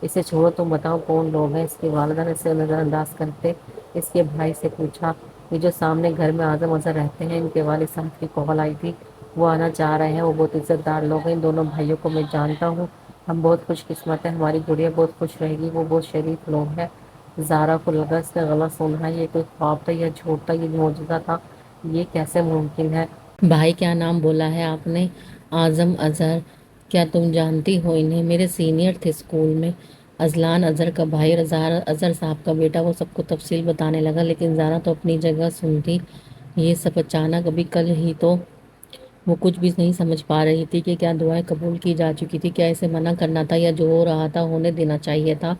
اسے چھوڑو، تم بتاؤ کون لوگ ہیں؟ اس کی والدہ نے اسے نظر انداز کرتے اس کے بھائی سے پوچھا۔ یہ جو سامنے گھر میں اعظم اظہر رہتے ہیں، ان کے والد صاحب کی کال آئی تھی، وہ آنا چاہ رہے ہیں، وہ بہت عزت دار لوگ ہیں، ان دونوں بھائیوں کو میں جانتا ہوں، ہم بہت خوش قسمت ہیں، ہماری گڑیا بہت خوش رہے گی، وہ بہت شریف لوگ ہیں۔ زارا کو لگا اس نے غلط سنا ہے، یہ کوئی خواب تھا یا جھوٹ تھا، یہ معجزہ تھا، یہ کیسے ممکن ہے؟ بھائی کیا نام بولا ہے آپ نے؟ اعظم اظہر۔ کیا تم جانتی ہو انہیں؟ میرے سینئر تھے اسکول میں۔ اذلان اظہر کا بھائی اور اظہر صاحب کا بیٹا۔ وہ سب کو تفصیل بتانے لگا، لیکن زارا تو اپنی جگہ سنتی یہ سب اچانک ابھی کل ہی تو وہ کچھ بھی نہیں سمجھ پا رہی تھی کہ کیا دعائیں قبول کی جا چکی تھی، کیا اسے منع کرنا تھا یا جو ہو رہا تھا ہونے دینا چاہیے تھا۔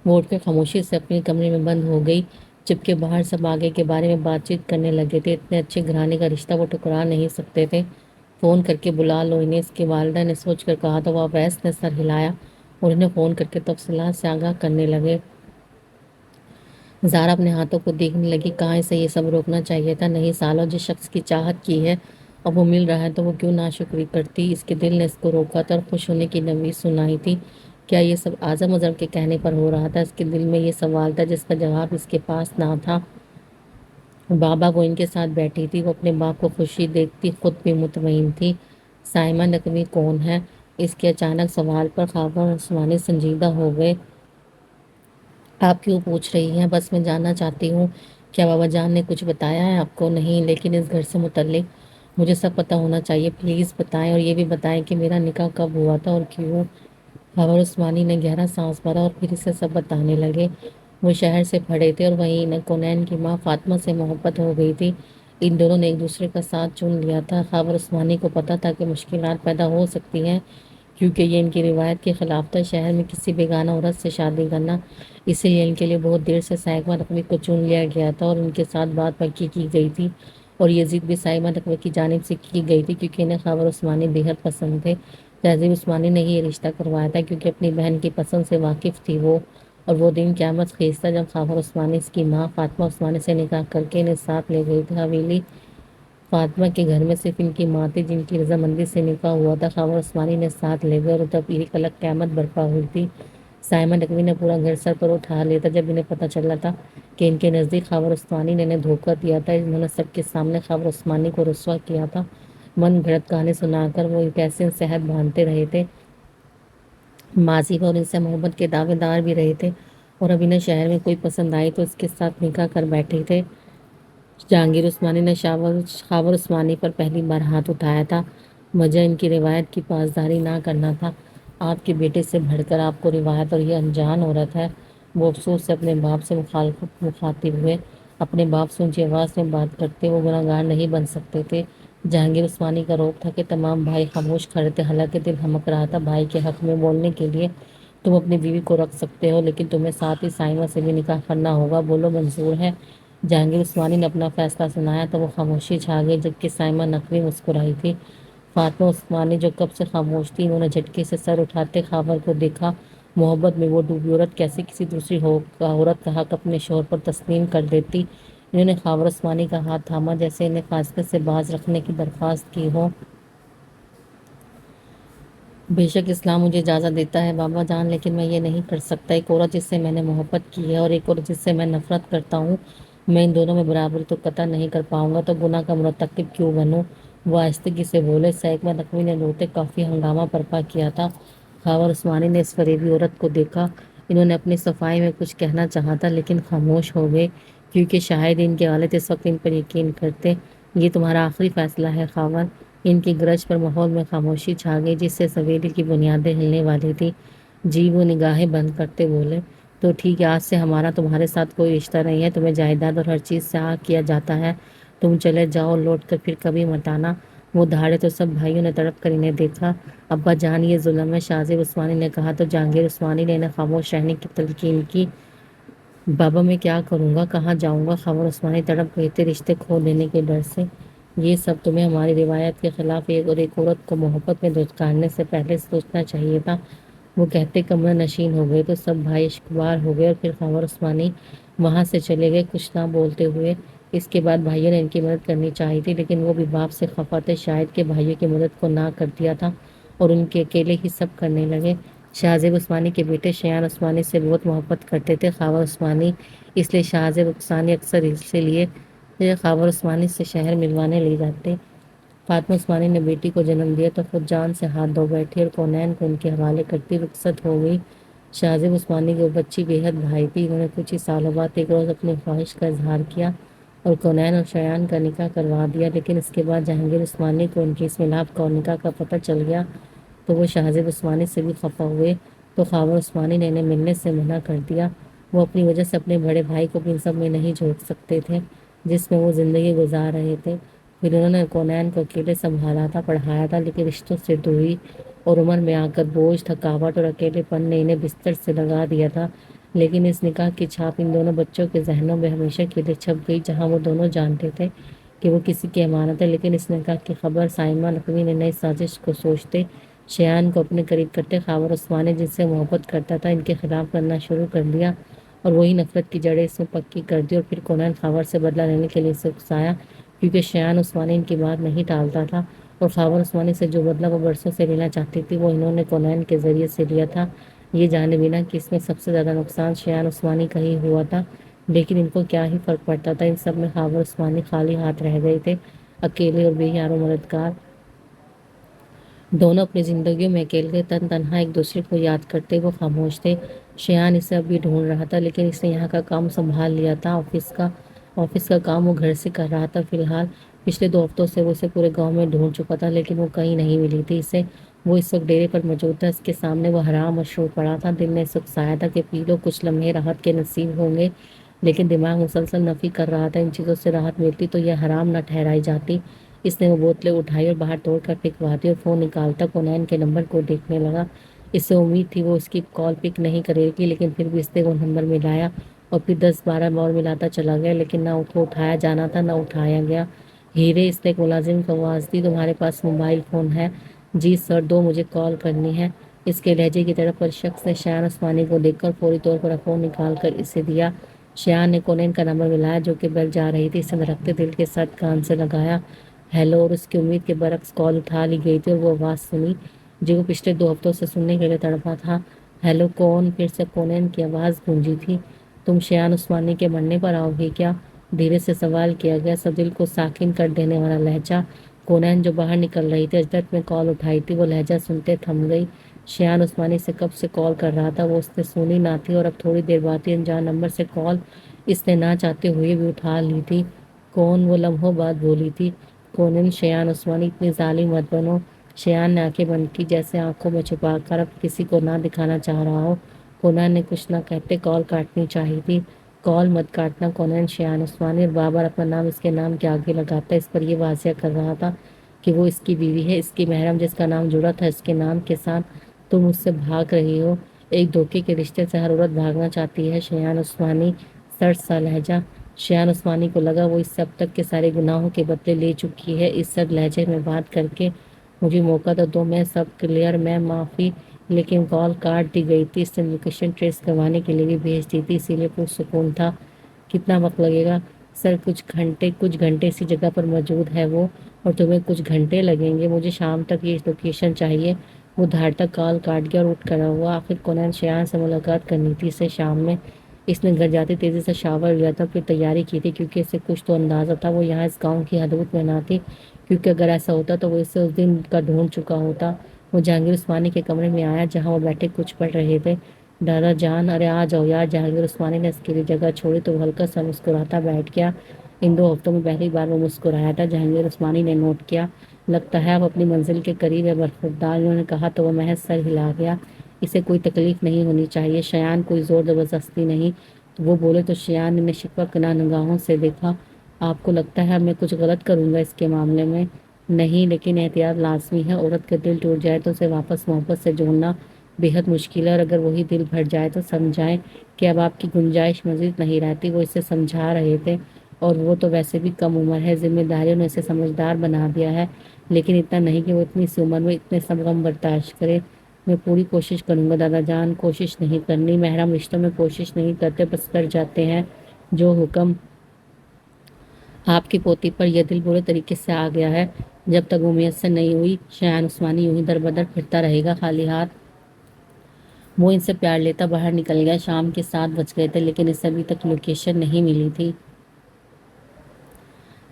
وہ اٹھ کے خاموشی سے اپنے کمرے میں بند ہو گئی، جبکہ باہر سب آگے کے بارے میں بات چیت کرنے لگے تھے۔ اتنے اچھے گھرانے کا رشتہ وہ ٹکرا نہیں سکتے تھے۔ فون کر کے بلا لو انہیں، اس کی والدہ نے سوچ کر کہا تو وہ اویس نے سر ہلایا اور انہیں فون کر کے تفصیلات سے آگاہ کرنے لگے۔ زارا اپنے ہاتھوں کو دیکھنے لگی، کہاں اسے یہ سب روکنا چاہیے تھا؟ نہیں سالوں جس شخص کی چاہت کی ہے اب وہ مل رہا ہے تو وہ کیوں ناشکری کرتی؟ اس کے دل نے اس کو روکا تھا اور خوش ہونے کی نوید سنائی تھی۔ کیا یہ سب اعظم اعظم کے کہنے پر ہو رہا تھا؟ اس کے دل میں یہ سوال تھا جس کا جواب اس کے پاس نہ تھا۔ بابا وہ ان کے ساتھ بیٹھی تھی، وہ اپنے باپ کو خوشی دیکھتی خود بھی مطمئن تھی۔ سائمہ نقوی کون ہے؟ اس کے اچانک سوال پر خاور عثمانی سنجیدہ ہو گئے۔ آپ کیوں پوچھ رہی ہیں؟ بس میں جاننا چاہتی ہوں، کیا بابا جان نے کچھ بتایا ہے آپ کو؟ نہیں، لیکن اس گھر سے متعلق مجھے سب پتہ ہونا چاہیے، پلیز بتائیں، اور یہ بھی بتائیں کہ میرا نکاح کب ہوا تھا اور کیوں۔ خاور عثمانی نے گہرا سانس بھرا اور پھر اسے سب بتانے لگے۔ وہ شہر سے پڑھے تھے اور وہیں کونین کی ماں فاطمہ سے محبت ہو گئی تھی۔ ان دونوں نے ایک دوسرے کا ساتھ چن لیا تھا۔ خاور عثمانی کو پتہ تھا کہ مشکلات پیدا ہو سکتی ہیں کیونکہ یہ ان کی روایت کے خلاف تھا، شہر میں کسی بیگانہ عورت سے شادی کرنا۔ اسی لیے ان کے لیے بہت دیر سے سائمہ نقوی کو چن لیا گیا تھا اور ان کے ساتھ بات پکی کی گئی تھی، اور یہ ضد بھی سائمہ نقوی کی جانب سے کی گئی تھی کیونکہ انہیں خاور عثمانی بےحد پسند تھے۔ تہذیب عثمانی نے ہی یہ رشتہ کروایا تھا کیونکہ اپنی بہن کی پسند سے واقف تھی وہ، اور وہ دن قیامت خیز تھا جب خاور عثمانی اس کی ماں فاطمہ عثمانی سے نکاح کر کے انہیں ساتھ لے گئی تھی حویلی۔ فاطمہ کے گھر میں صرف ان کی ماں تھی جن کی رضامندی سے نکاح ہوا تھا۔ خاور عثمانی نے ساتھ لے گئے اور تب ایک الگ قیامت برپا ہوئی تھی۔ سائمہ نقوی نے پورا گھر سر پر اٹھا لیا تھا جب انہیں پتہ چلا تھا کہ ان کے نزدیک خاور عثمانی نے انہیں دھوکہ دیا تھا۔ انہوں نے سب کے سامنے خاور عثمانی کو رسوا کیا تھا۔ من گھڑت کہانی سنا کر وہ کیسے صحت باندھتے رہے تھے، ماضی میں اور ان سے محبت کے دعوے دار بھی رہے تھے، اور اب انہیں شہر میں کوئی پسند آئی تو اس کے ساتھ نکاح کر بیٹھے تھے۔ جہانگیر عثمانی نے خاور عثمانی پر پہلی بار ہاتھ اٹھایا تھا۔ وجہ ان کی روایت کی پاسداری نہ کرنا تھا۔ آپ کے بیٹے سے بڑھ کر آپ کو روایت اور یہ انجان عورت ہے۔ وہ افسوس سے اپنے باپ سے مخاطب ہوئے۔ اپنے باپ سے اونچی آواز میں بات کرتے وہ گناہگار نہیں بن سکتے تھے۔ جہانگیر عثمانی کا روپ تھا کہ تمام بھائی خاموش کھڑے تھے، حالانکہ دل ہمک رہا تھا بھائی کے حق میں بولنے کے لیے۔ تم اپنی بیوی کو رکھ سکتے ہو لیکن تمہیں ساتھ ہی سائمہ سے بھی نکاح کرنا ہوگا، بولو منظور ہے؟ جہانگیر عثمانی نے اپنا فیصلہ سنایا تو وہ خاموشی چھا گئی، جبکہ سائمہ نقوی مسکرائی تھی۔ فاطمہ عثمانی جو کب سے خاموش تھی، انہوں نے جھٹکے سے سر اٹھاتے خاور کو دیکھا۔ محبت میں وہ ڈوبی عورت کیسے کسی دوسری عورت کا حق اپنے شوہر پر تسلیم کر دیتی؟ انہوں نے خاور عثمانی کا ہاتھ تھاما جیسے انہیں فاصلے سے باز رکھنے کی درخواست کی ہو۔ بے شک اسلام مجھے اجازت دیتا ہے بابا جان، لیکن میں یہ نہیں کر سکتا۔ ایک عورت جس سے میں نے محبت کی ہے اور ایک عورت جس سے میں نفرت کرتا ہوں، میں ان دونوں میں برابری تو قطع نہیں کر پاؤں گا، تو گناہ کا مرتکب کیوں بنوں؟ وہ آہستگی سے بولے۔ سائمہ نقوی نے روتے کافی ہنگامہ برپا کیا تھا۔ خاور عثمانی نے اس فریبی عورت کو دیکھا۔ انہوں نے اپنی صفائی میں کچھ کہنا چاہا تھا لیکن خاموش ہو گئے کیونکہ شاید ان کے والد اس وقت ان پر یقین کرتے۔ یہ تمہارا آخری فیصلہ ہے خاور؟ ان کی گرج پر ماحول میں خاموشی چھا گئی جس سے سویلی کی بنیادیں ہلنے والی تھی۔ جی، وہ نگاہیں بند کرتے بولے۔ تو ٹھیک ہے، آج سے ہمارا تمہارے ساتھ کوئی رشتہ نہیں ہے، تمہیں جائیداد اور ہر چیز سے آگاہ کیا جاتا ہے، تم چلے جاؤ، لوٹ کر پھر کبھی مت آنا۔ وہ دھاڑے تو سب بھائیوں نے تڑپ کر انہیں دیکھا۔ ابا جان یہ ظلم ہے، شاہزیب عثمانی نے کہا تو جہانگیر عثمانی نے انہیں خاموش رہنے کی تلقین کی۔ بابا میں کیا کروں گا، کہاں جاؤں گا؟ خاور عثمانی تڑپ گئے تھے رشتے کھو دینے کے ڈر سے۔ یہ سب تمہیں ہماری روایت کے خلاف ایک عورت کو محبت میں دھتکارنے سے پہلے سوچنا چاہیے تھا۔ وہ کہتے کمرہ نشین ہو گئے تو سب بھائی اشکبار ہو گئے اور پھر خاور عثمانی وہاں سے چلے گئے کچھ نہ بولتے ہوئے۔ اس کے بعد بھائیوں نے ان کی مدد کرنی چاہی تھی لیکن وہ بھی باپ سے خفا تھے، شاید کہ بھائیوں کی مدد کو نہ کر دیا تھا اور ان کے اکیلے ہی سب کرنے لگے۔ شاہزیب عثمانی کے بیٹے شایان عثمانی سے بہت محبت کرتے تھے خاور عثمانی، اس لیے شاہزیب عثمانی اکثر اسی لیے خاور عثمانی سے شہر ملوانے لے جاتے۔ فاطمہ عثمانی نے بیٹی کو جنم دیا تو خود جان سے ہاتھ دھو بیٹھی اور کونین کو ان کے حوالے کرتی رخصت ہو گئی۔ شاہزیب عثمانی کی وہ بچی بے حد بھائی تھی۔ انہوں نے کچھ ہی سالوں بعد ایک روز اپنی خواہش کا اظہار کیا اور کونین اور شایان کا نکاح کروا دیا، لیکن اس کے بعد جہانگیر عثمانی کو ان کی اس ملاپ کا اور نکاح کا پتہ چل گیا تو وہ شاہزیب عثمانی سے بھی خفا ہوئے، تو خاور عثمانی نے انہیں ملنے سے منع کر دیا۔ وہ اپنی وجہ سے اپنے بڑے بھائی کو بھی ان سب میں نہیں جھونک سکتے تھے۔ جس میں وہ زندگی گزار رہے تھے۔ پھر انہوں نے کونین کو اکیلے سنبھالا تھا، پڑھایا تھا، لیکن رشتوں سے دوری اور عمر میں آ کر بوجھ، تھکاوٹ اور اکیلے پن نے انہیں بستر سے لگا دیا تھا۔ لیکن اس نکاح کی چھاپ ان دونوں بچوں کے ذہنوں میں ہمیشہ کے لیے چھپ گئی، جہاں وہ دونوں جانتے تھے کہ وہ کسی کی امانت ہے۔ لیکن اس نکاح کی خبر سائمہ نقوی نے نئی سازش کو سوچتے شایان کو اپنے قریب کرتے خاور عثمانی جن سے محبت کرتا تھا ان کے خلاف کرنا شروع کر دیا، اور وہی نفرت کی جڑیں اس میں پکی کر دی، اور پھر کونین خاور سے بدلہ لینے کے لیے اسے اکسایا، کیونکہ شایان عثمانی ان کی بات نہیں ٹالتا تھا، اور خاور عثمانی سے جو بدلہ وہ برسوں سے لینا چاہتی تھی وہ انہوں نے کونین کے ذریعے سے لیا تھا، یہ جانے بنا کہ اس میں سب سے زیادہ نقصان شایان عثمانی کا ہی ہوا تھا۔ لیکن ان کو کیا ہی فرق پڑتا تھا، ان سب میں خاور عثمانی خالی ہاتھ رہ گئے تھے، اکیلے اور بے یار و مددگار۔ دونوں اپنی زندگیوں میں اکیلے تن تنہا ایک دوسرے کو یاد کرتے وہ خاموش تھے۔ شایان اسے اب بھی ڈھونڈ رہا تھا، لیکن اس نے یہاں کا کام سنبھال لیا تھا، آفس کا کام وہ گھر سے کر رہا تھا فی الحال۔ پچھلے 2 ہفتوں سے وہ اسے پورے گاؤں میں ڈھونڈ چکا تھا، لیکن وہ کہیں نہیں ملی تھی اسے۔ وہ اس وقت ڈیرے پر موجود تھا، اس کے سامنے وہ حرام مشروب پڑا تھا، دل نے اسے اکسایا تھا کہ پی لو، کچھ لمحے راحت کے نصیب ہوں گے، لیکن دماغ مسلسل نفی کر رہا تھا ان چیزوں سے راحت ملتی تو یہ حرام نہ ٹھہرائی جاتی۔ اس نے وہ بوتلیں اٹھائی اور باہر توڑ کر پھینکوا دی، اور فون نکالتا کونین کے نمبر کو دیکھنے لگا۔ اس سے امید تھی وہ اس کی کال پک نہیں کرے گی، لیکن پھر بھی اس نے وہ نمبر ملایا اور پھر 10-12 اور ملاتا چلا گیا، لیکن نہ وہ اٹھایا جانا تھا نہ اٹھایا گیا۔ ہیرے، اس نے ایک ملازم کو آواز دی، تمہارے پاس موبائل فون ہے؟ جی سر، دو، مجھے کال کرنی ہے۔ اس کے لہجے کی طرف پر شخص نے شایان عثمانی کو دیکھ کر فوری طور پر فون نکال کر اسے دیا۔ شایان نے کونین کا نمبر ملایا جو کہ بیل جا رہی تھی، اسے دھڑکتے دل کے ساتھ کان سے لگایا۔ ہیلو، اور اس کی امید کے برعکس کال اٹھا لی گئی تھی اور وہ آواز سنی جو وہ پچھلے 2 ہفتوں سے سننے کے لیے تڑپا تھا۔ ہیلو، کون؟ پھر سے کونین کی آواز گونجی تھی۔ تم شایان عثمانی کے مرنے پر آؤ گی کیا؟ دھیرے سے سوال کیا گیا، سب دل کو ساکن کر دینے والا لہجہ۔ کونین جو باہر نکل رہی تھی، اجدت میں کال اٹھائی تھی، وہ لہجہ سنتے تھم گئی۔ شایان عثمانی سے کب سے کال کر رہا تھا، وہ اس نے سنی نہ تھی، اور اب تھوڑی دیر بعد ہی انجان نمبر سے کال اس نے نہ چاہتے ہوئے بھی اٹھا لی تھی۔ کون؟ وہ لمحوں بعد بولی تھی۔ کونین، شایان عثمانی، اتنی ظالم مت بنو۔ شایان نے آنکھیں بند کی، جیسے آنکھوں میں چھپا کر اب کسی کو نہ دکھانا چاہ رہا ہو۔ کونین نے کچھ نہ کہتے کال کاٹنی چاہی تھی۔ کال مت کاٹنا کونین، شایان عثمانی، اور بار بار اپنا نام اس کے نام کے آگے لگاتا اس پر یہ واضح کر رہا تھا کہ وہ اس کی بیوی ہے، اس کی محرم، جس کا نام جڑا تھا اس کے نام کے ساتھ۔ تم مجھ سے بھاگ رہی ہو، ایک دھوکے کے رشتے سے ہر عورت بھاگنا چاہتی ہے۔ شایان عثمانی، سرد سا لہجہ۔ شایان عثمانی کو لگا وہ اس سے اب تک کے سارے گناہوں کے بدلے لے چکی ہے۔ اس سرد لہجے میں بات کر کے مجھے موقع تو دو، میں سب کلیئر، میں معافی۔ لیکن کال کاٹ دی گئی تھی، اس نے لوکیشن ٹریس کروانے کے لیے بھی بھیج دی تھی، اسی لیے پرسکون تھا۔ کتنا وقت لگے گا؟ سر، کچھ گھنٹے اسی جگہ پر موجود ہے وہ، اور تمہیں کچھ گھنٹے لگیں گے، مجھے شام تک یہ لوکیشن چاہیے۔ وہ دھاڑ تک کال کاٹ گیا اور اٹھ کھڑا ہوا۔ آخر کونین شایان سے ملاقات کرنی تھی اسے شام میں۔ اس نے گھر جاتے تیزی سے شاور لیا تھا، پھر تیاری کی تھی، کیونکہ اسے کچھ تو اندازہ تھا وہ یہاں اس گاؤں کی حدود میں نہ تھی، کیونکہ اگر ایسا ہوتا تو وہ اسے اس دن کا ڈھونڈ چکا ہوتا۔ وہ جہانگیر عثمانی کے کمرے میں آیا جہاں وہ بیٹھے کچھ پڑھ رہے تھے۔ دادا جان، ارے آ جاؤ یار۔ جہانگیر عثمانی نے اس کے لیے جگہ چھوڑی تو وہ ہلکا سا مسکراتا بیٹھ گیا۔ ان 2 ہفتوں میں پہلی بار وہ مسکرایا تھا، جہانگیر عثمانی نے نوٹ کیا۔ لگتا ہے اب اپنی منزل کے قریب ہے برخوردار، انہوں نے کہا تو وہ محض سر ہلا گیا۔ اسے کوئی تکلیف نہیں ہونی چاہیے شایان، کوئی زور زبردستی نہیں۔ تو وہ بولے تو شایان نے شکوہ کناں نگاہوں سے دیکھا۔ آپ کو لگتا ہے اب میں کچھ غلط کروں گا اس کے معاملے میں؟ نہیں، لیکن احتیاط لازمی ہے، عورت کا دل ٹوٹ جائے تو اسے واپس محبت سے جوڑنا بے حد مشکل ہے، اور اگر وہی دل بھر جائے تو سمجھائیں کہ اب آپ کی گنجائش مزید نہیں رہتی۔ وہ اسے سمجھا رہے تھے، اور وہ تو ویسے بھی کم عمر ہے، ذمہ داریوں نے اسے سمجھدار بنا دیا ہے، لیکن اتنا نہیں کہ وہ اتنی سی عمر میں اتنے سب غم برداشت کرے۔ میں پوری کوشش کروں گا دادا جان۔ کوشش نہیں کرنی، محرم رشتوں میں کوشش نہیں کرتے، بس کر جاتے ہیں جو حکم۔ آپ کی پوتی پر یہ دل برے طریقے سے آ گیا ہے، جب تک وہ میسر نہیں ہوئی شایان عثمانی یوں ہی در بدر پھرتا رہے گا خالی ہاتھ۔ وہ ان سے پیار لیتا باہر نکل گیا۔ شام کے 7 بج گئے تھے، لیکن اسے ابھی تک لوکیشن نہیں ملی تھی۔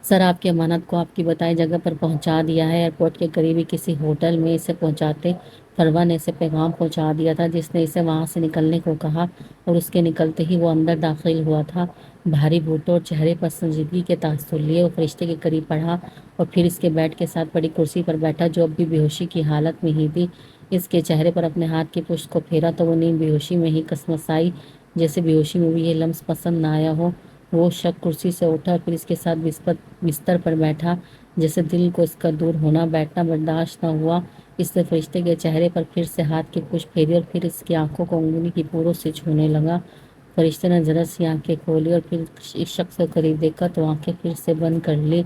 سر، آپ کی امانت کو آپ کی بتائی جگہ پر پہنچا دیا ہے، ایئرپورٹ کے قریبی کسی ہوٹل میں اسے پہنچاتے فروا نے اسے پیغام پہنچا دیا تھا جس نے اسے وہاں سے نکلنے کو کہا، اور اس کے نکلتے ہی وہ اندر داخل ہوا تھا۔ بھاری بھوٹو اور چہرے پر سنجیدگی کے تاثر لیے وہ فرشتے کے قریب پڑھا، اور پھر اس کے بیڈ کے ساتھ بڑی کرسی پر بیٹھا جو اب بھی بے ہوشی کی حالت میں ہی تھی۔ اس کے چہرے پر اپنے ہاتھ کی پشت کو پھیرا تو وہ نیم بے ہوشی میں ہی کسمسائی، جیسے بے ہوشی میں بھی یہ لمس پسند نہ آیا ہو۔ وہ شخص کرسی سے اٹھا پھر اس کے ساتھ بستر پر بیٹھا، جیسے دل کو اس کا دور ہونا بیٹھنا برداشت نہ ہوا۔ اس نے فرشتے کے چہرے پر پھر سے ہاتھ کی پشت پھیری اور پھر اس کی آنکھوں کو انگلی کی پوروں سے چھونے لگا۔ فرشتے نے ذرا سی آنکھیں کھولی اور پھر اس شخص کو قریب دیکھا تو آنکھیں پھر سے بند کر لی۔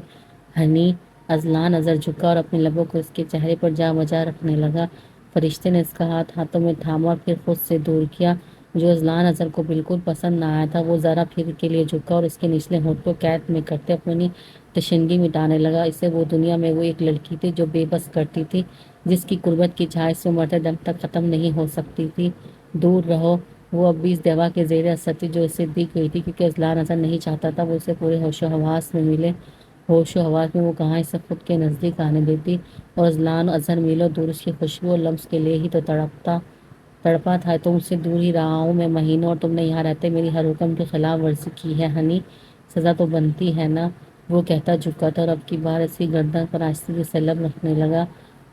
ہنی اذلان نظر جھکا اور اپنے لبوں کو اس کے چہرے پر جا بجا رکھنے لگا۔ فرشتے نے اس کا ہاتھ ہاتھوں میں تھاما اور پھر خود سے دور کیا۔ جو اذلان نظر کو بالکل پسند نہ آیا تھا وہ ذرا پھر کے لیے جھکا اور اس کے نچلے ہونٹ کو قید میں کرتے اپنی تشنگی مٹانے لگا۔ اسے وہ دنیا میں وہ ایک لڑکی تھی جو بے بس کرتی تھی، جس کی قربت کی چھایا سے مرتے دم تک ختم نہیں ہو سکتی تھی۔ دور رہو۔ وہ اب بھی اس دوا کے زیر اثر تھی جو اسے دی گئی تھی، کیونکہ اذلان نظر نہیں چاہتا تھا وہ اسے پورے ہوش و حواس میں ملے۔ ہوش و حواس میں وہ کہاں اسے خود کے نزدیک آنے دیتی، اور اذلان اظہر میلوں دور اس کی خوشبو اور لمس کے لیے ہی تو تڑپا تھا۔ تم سے دور ہی رہا ہوں میں مہینوں، اور تم نے یہاں رہتے میری ہر حکم کی خلاف ورزی کی ہے ہنی، سزا تو بنتی ہے نا؟ وہ کہتا جھکا تھا اور اب کی بار اس کی گردن پر آہستگی سے لب رکھنے لگا۔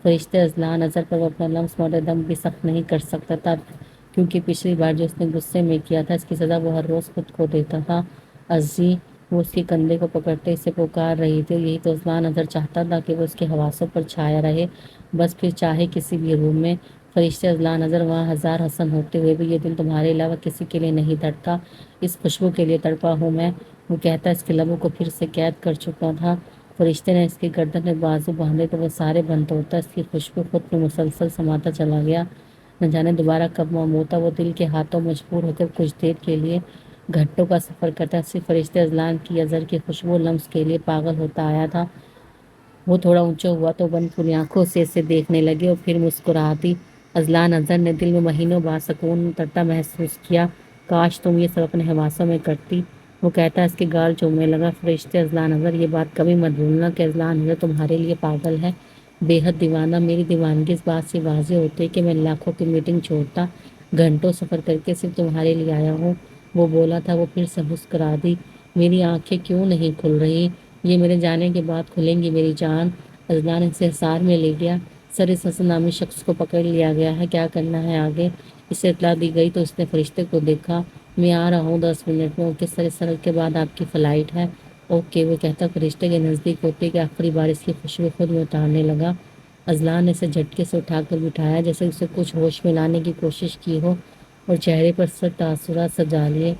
فرشتے اذلان نظر پر وہ اپنا لمس مرتے دم بھی سخت نہیں کر سکتا تھا، کیونکہ پچھلی بار جو اس نے غصے میں کیا تھا اس کی سزا وہ ہر روز خود کو دیتا تھا۔ عزی وہ اس کے کندھے کو پکڑتے اسے پکار رہی تھی، اور یہی تو اذلان نظر چاہتا تھا کہ وہ اس کے حواسوں پر چھایا رہے، بس پھر چاہے کسی بھی روم میں۔ فرشتے اذلان نظر وہاں ہزار حسن ہوتے ہوئے بھی یہ دل تمہارے علاوہ کسی کے لیے نہیں تڑپتا، اس خوشبو کے لیے تڑپا ہوں میں، وہ کہتا اس کے لبوں کو پھر سے قید کر چکا تھا۔ فرشتے نے اس کی گردن میں بازو باندھے تو وہ سارے بند توڑتا، اس کی خوشبو خود میں مسلسل سماتا چلا گیا۔ نہ جانے دوبارہ کب موم ہوتا، وہ دل کے ہاتھوں مجبور ہو کر کچھ دیر کے لیے گھنٹوں کا سفر کرتا، صرف فرشتے اذلان کی اظہر کی خوشبو لمس کے لیے پاگل ہوتا آیا تھا۔ وہ تھوڑا اونچا ہوا تو بند کھلی آنکھوں سے اسے دیکھنے لگے اور پھر مسکراتی۔ اذلان اظہر نے دل میں مہینوں بعد سکون اترتا محسوس کیا۔ کاش تم یہ سب اپنے حواسوں میں کرتی، وہ کہتا اس کے گال چومنے لگا۔ فرشتے اذلان اظہر یہ بات کبھی مت بھولنا کہ اذلان اظہر تمہارے لیے پاگل ہے، بے حد دیوانہ۔ میری دیوانگی اس بات سے واضح ہوتی ہے کہ میں لاکھوں کی میٹنگ چھوڑتا گھنٹوں سفر کر کے صرف تمہارے لیے آیا ہوں، وہ بولا تھا۔ وہ پھر سے مسکرا دی۔ میری آنکھیں کیوں نہیں کھل رہی؟ یہ میرے جانے کے بعد کھلیں گی میری جان۔ اذلان اسے حصار میں لے گیا۔ سر اس حسن نامی شخص کو پکڑ لیا گیا ہے، کیا کرنا ہے آگے؟ اسے اطلاع دی گئی تو اس نے فرشتے کو دیکھا۔ میں آ رہا ہوں 10 منٹ میں۔ اوکے سر، اس سڑک کے بعد آپ کی فلائٹ ہے۔ اوکے، وہ کہتا فرشتے کے نزدیک ہوتے کہ آخری بار اس کی خوشبو خود میں اتارنے لگا۔ اذلان نے اسے جھٹکے سے اٹھا کر بٹھایا جیسے اسے کچھ ہوش میں لانے کی کوشش کی ہو، اور چہرے پر سخت تاثرات سجا لیے۔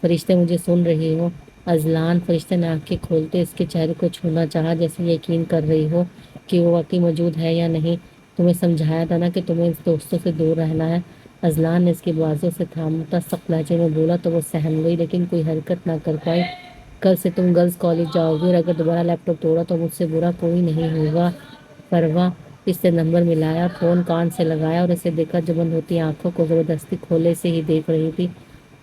فرشتے مجھے سن رہی ہو؟ اذلان، فرشتے نے آنکھیں کھولتے اس کے چہرے کو چھونا چاہا جیسے یقین کر رہی ہو کہ وہ واقعی موجود ہے یا نہیں۔ تمہیں سمجھایا تھا نا کہ تمہیں اس دوستوں سے دور رہنا ہے۔ اذلان نے اس کے بازو سے تھامتا سخت لہجے میں بولا تو وہ سہم گئی لیکن کوئی حرکت نہ کر پائی۔ کل سے تم گرلز کالج جاؤ گی، اور اگر دوبارہ لیپ ٹاپ توڑا تو مجھ سے برا کوئی نہیں ہوگا۔ پرواہ۔ اس نے نمبر ملایا، فون کان سے لگایا اور اسے دیکھا جو بند ہوتی آنکھوں کو زبردستی کھولے سے ہی دیکھ رہی تھی۔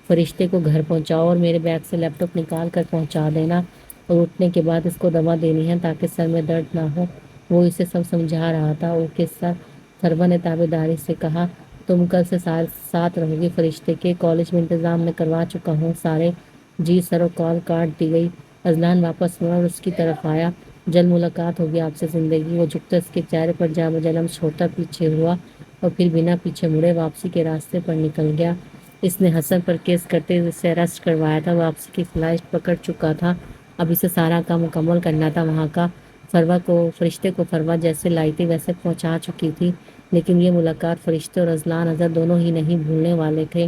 فرشتے کو گھر پہنچاؤ اور میرے بیگ سے لیپ ٹاپ نکال کر پہنچا دینا، اور اٹھنے کے بعد اس کو دوا دینی ہے تاکہ سر میں درد نہ ہو۔ وہ اسے سب سمجھا رہا تھا۔ اوکے سر، فروا نے تابعداری سے کہا۔ تم کل سے ساتھ رہو گی فرشتے کے، کالج میں انتظام میں کروا چکا ہوں سارے۔ جی سر، اور کال کاٹ دی گئی۔ اذلان واپس مڑا اور اس کی طرف آیا۔ جلد ملاقات ہوگی آپ سے زندگی۔ وہ جھکتا اس کے چہرے پر جا بجا لمس چھوڑتا پیچھے ہوا اور پھر بنا پیچھے مڑے واپسی کے راستے پر نکل گیا۔ اس نے حسن پر کیس کرتے ہوئے اسے اریسٹ کروایا تھا، وہ واپسی کی فلائٹ پکڑ چکا تھا، اب اسے سارا کام مکمل کرنا تھا وہاں کا۔ فرشتے کو فروا جیسے لائی تھی ویسے پہنچا چکی تھی، لیکن یہ ملاقات فرشتے اور اذلان اظہر دونوں ہی نہیں بھولنے والے تھے۔